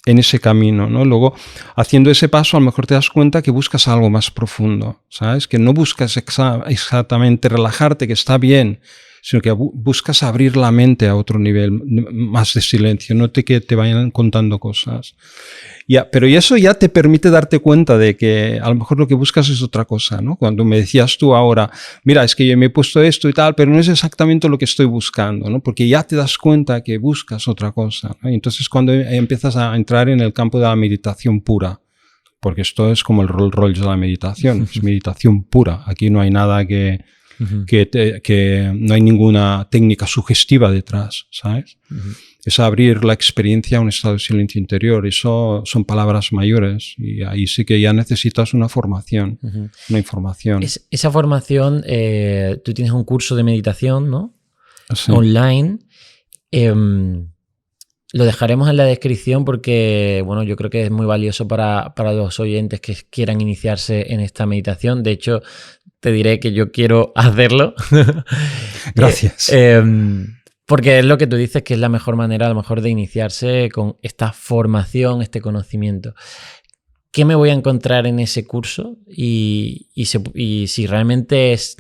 en ese camino, ¿no? Luego, haciendo ese paso, a lo mejor te das cuenta que buscas algo más profundo, ¿sabes? Que no buscas exactamente relajarte, que está bien, sino que buscas abrir la mente a otro nivel más de silencio, no que te vayan contando cosas. Pero eso ya te permite darte cuenta de que a lo mejor lo que buscas es otra cosa, ¿no? Cuando me decías tú ahora, mira, es que yo me he puesto esto y tal, pero no es exactamente lo que estoy buscando, ¿no? Porque ya te das cuenta que buscas otra cosa, ¿no? Y entonces cuando empiezas a entrar en el campo de la meditación pura, porque esto es como el Rolls de la meditación, es meditación pura, aquí no hay nada que no hay ninguna técnica sugestiva detrás, ¿sabes? Es abrir la experiencia a un estado de silencio interior. Eso son palabras mayores y ahí sí que ya necesitas una formación, una información. Esa formación, tú tienes un curso de meditación, ¿no? Sí. Online. Lo dejaremos en la descripción porque, bueno, yo creo que es muy valioso para los oyentes que quieran iniciarse en esta meditación. De hecho, te diré que yo quiero hacerlo. Gracias. Porque es lo que tú dices, que es la mejor manera a lo mejor de iniciarse con esta formación, este conocimiento. ¿Qué me voy a encontrar en ese curso? Y si realmente es,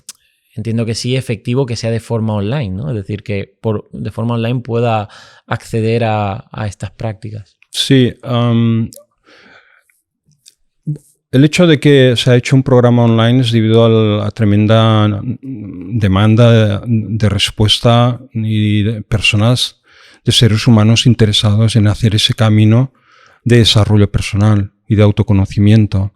entiendo que sí, efectivo que sea de forma online, ¿no? Es decir, que de forma online pueda acceder a estas prácticas. Sí. El hecho de que se ha hecho un programa online es debido a la tremenda demanda de respuesta y de personas, de seres humanos interesados en hacer ese camino de desarrollo personal y de autoconocimiento.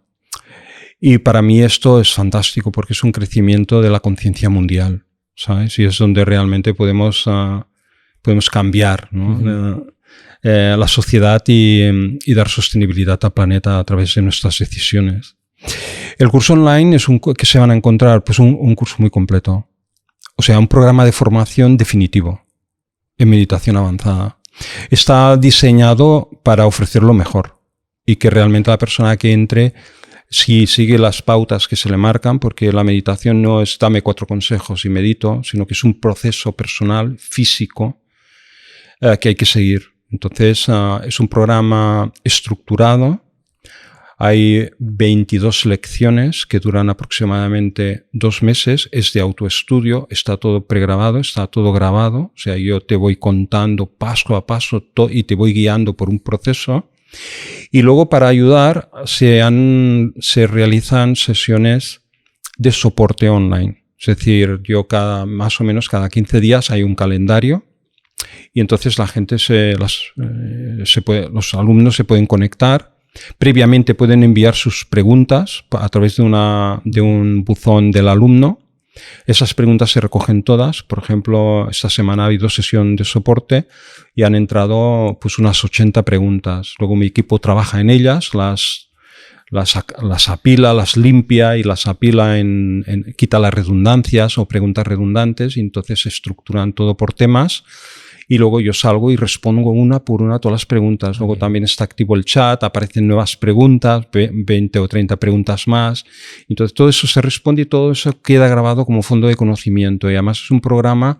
Y para mí esto es fantástico porque es un crecimiento de la conciencia mundial, ¿sabes? Y es donde realmente podemos cambiar, ¿no? La sociedad y dar sostenibilidad al planeta a través de nuestras decisiones. El curso online es que se van a encontrar pues un curso muy completo. O sea, un programa de formación definitivo. en meditación avanzada. Está diseñado para ofrecer lo mejor y que realmente la persona que entre, si sigue las pautas que se le marcan, porque la meditación no es dame 4 consejos y medito, sino que es un proceso personal, físico, que hay que seguir. Entonces, es un programa estructurado. Hay 22 lecciones que duran aproximadamente 2 meses. Es de autoestudio, está todo pregrabado, está todo grabado. O sea, yo te voy contando paso a paso y te voy guiando por un proceso. Y luego, para ayudar, se realizan sesiones de soporte online. Es decir, yo más o menos cada 15 días hay un calendario y entonces la gente los alumnos se pueden conectar. Previamente pueden enviar sus preguntas a través de un buzón del alumno. Esas preguntas se recogen todas. Por ejemplo, esta semana ha habido sesión de soporte y han entrado pues unas 80 preguntas. Luego mi equipo trabaja en ellas, las apila, las limpia y las apila quita las redundancias o preguntas redundantes, y entonces se estructuran todo por temas. Y luego yo salgo y respondo una por una todas las preguntas. Luego también está activo el chat, aparecen nuevas preguntas, 20 o 30 preguntas más. Entonces todo eso se responde y todo eso queda grabado como fondo de conocimiento. Y además es un programa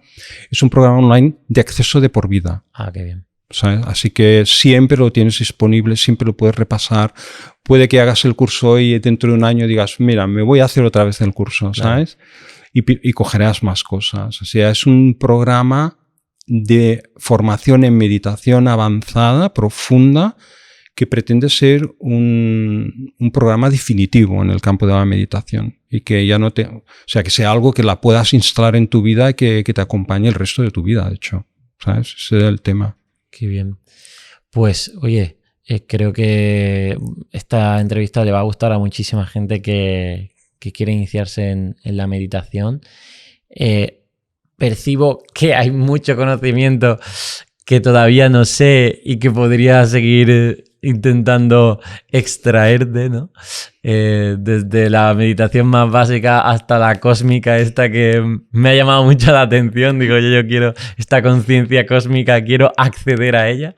online de acceso de por vida. Ah, qué bien. ¿Sabes? Así que siempre lo tienes disponible, siempre lo puedes repasar. Puede que hagas el curso hoy y dentro de un año digas, mira, me voy a hacer otra vez el curso, ¿sabes? Claro. Y cogerás más cosas. O sea, es un programa de formación en meditación avanzada, profunda, que pretende ser un programa definitivo en el campo de la meditación y que ya no o sea, que sea algo que la puedas instalar en tu vida y que te acompañe el resto de tu vida, de hecho, ¿sabes? Ese es el tema. Qué bien. Pues, oye, creo que esta entrevista le va a gustar a muchísima gente que quiere iniciarse en la meditación. Percibo que hay mucho conocimiento que todavía no sé y que podría seguir intentando extraerte, ¿no? Desde la meditación más básica hasta la cósmica, esta que me ha llamado mucho la atención. Digo, yo quiero esta conciencia cósmica, quiero acceder a ella.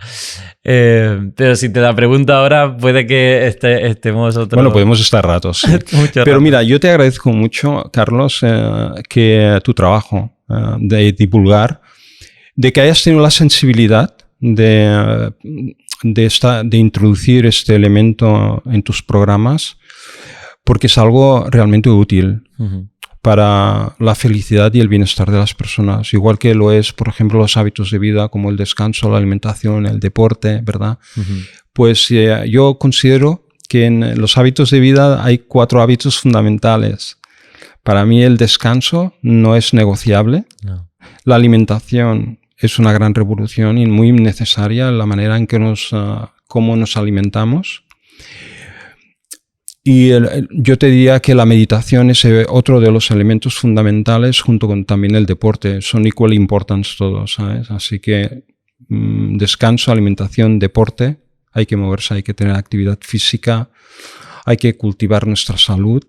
Pero si te la pregunto ahora, puede que estemos otro... Bueno, podemos estar ratos. Sí. Pero mira, yo te agradezco mucho, Carlos, que tu trabajo de divulgar, de que hayas tenido la sensibilidad de introducir este elemento en tus programas, porque es algo realmente útil para la felicidad y el bienestar de las personas, igual que lo es, por ejemplo, los hábitos de vida como el descanso, la alimentación, el deporte, ¿verdad? Pues yo considero que en los hábitos de vida hay 4 hábitos fundamentales. Para mí el descanso no es negociable. No. La alimentación es una gran revolución y muy necesaria, la manera en que cómo nos alimentamos. Y yo te diría que la meditación es otro de los elementos fundamentales, junto con también el deporte. Son equal importance todos, ¿sabes? Así que descanso, alimentación, deporte. Hay que moverse, hay que tener actividad física, hay que cultivar nuestra salud.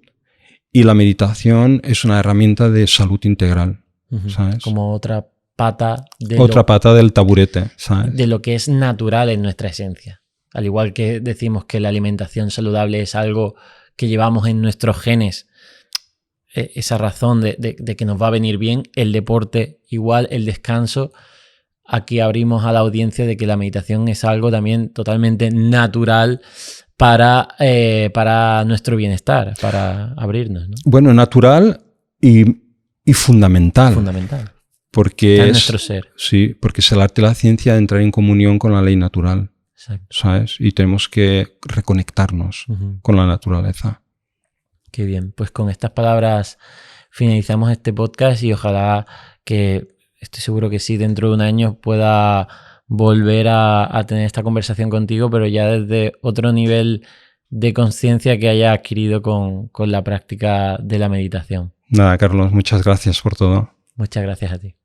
Y la meditación es una herramienta de salud integral, ¿sabes? Como otra pata del taburete, ¿sabes? De lo que es natural en nuestra esencia. Al igual que decimos que la alimentación saludable es algo que llevamos en nuestros genes, esa razón de que nos va a venir bien, el deporte igual, el descanso. Aquí abrimos a la audiencia de que la meditación es algo también totalmente natural para nuestro bienestar, para abrirnos, ¿no? Bueno, natural y fundamental. Fundamental. Porque está en nuestro ser. Sí, porque es el arte de la ciencia de entrar en comunión con la ley natural. Exacto. ¿Sabes? Y tenemos que reconectarnos con la naturaleza. Qué bien. Pues con estas palabras finalizamos este podcast y ojalá que, estoy seguro que sí, dentro de un año pueda volver a tener esta conversación contigo, pero ya desde otro nivel de conciencia que haya adquirido con la práctica de la meditación. Nada, Carlos, muchas gracias por todo. Muchas gracias a ti.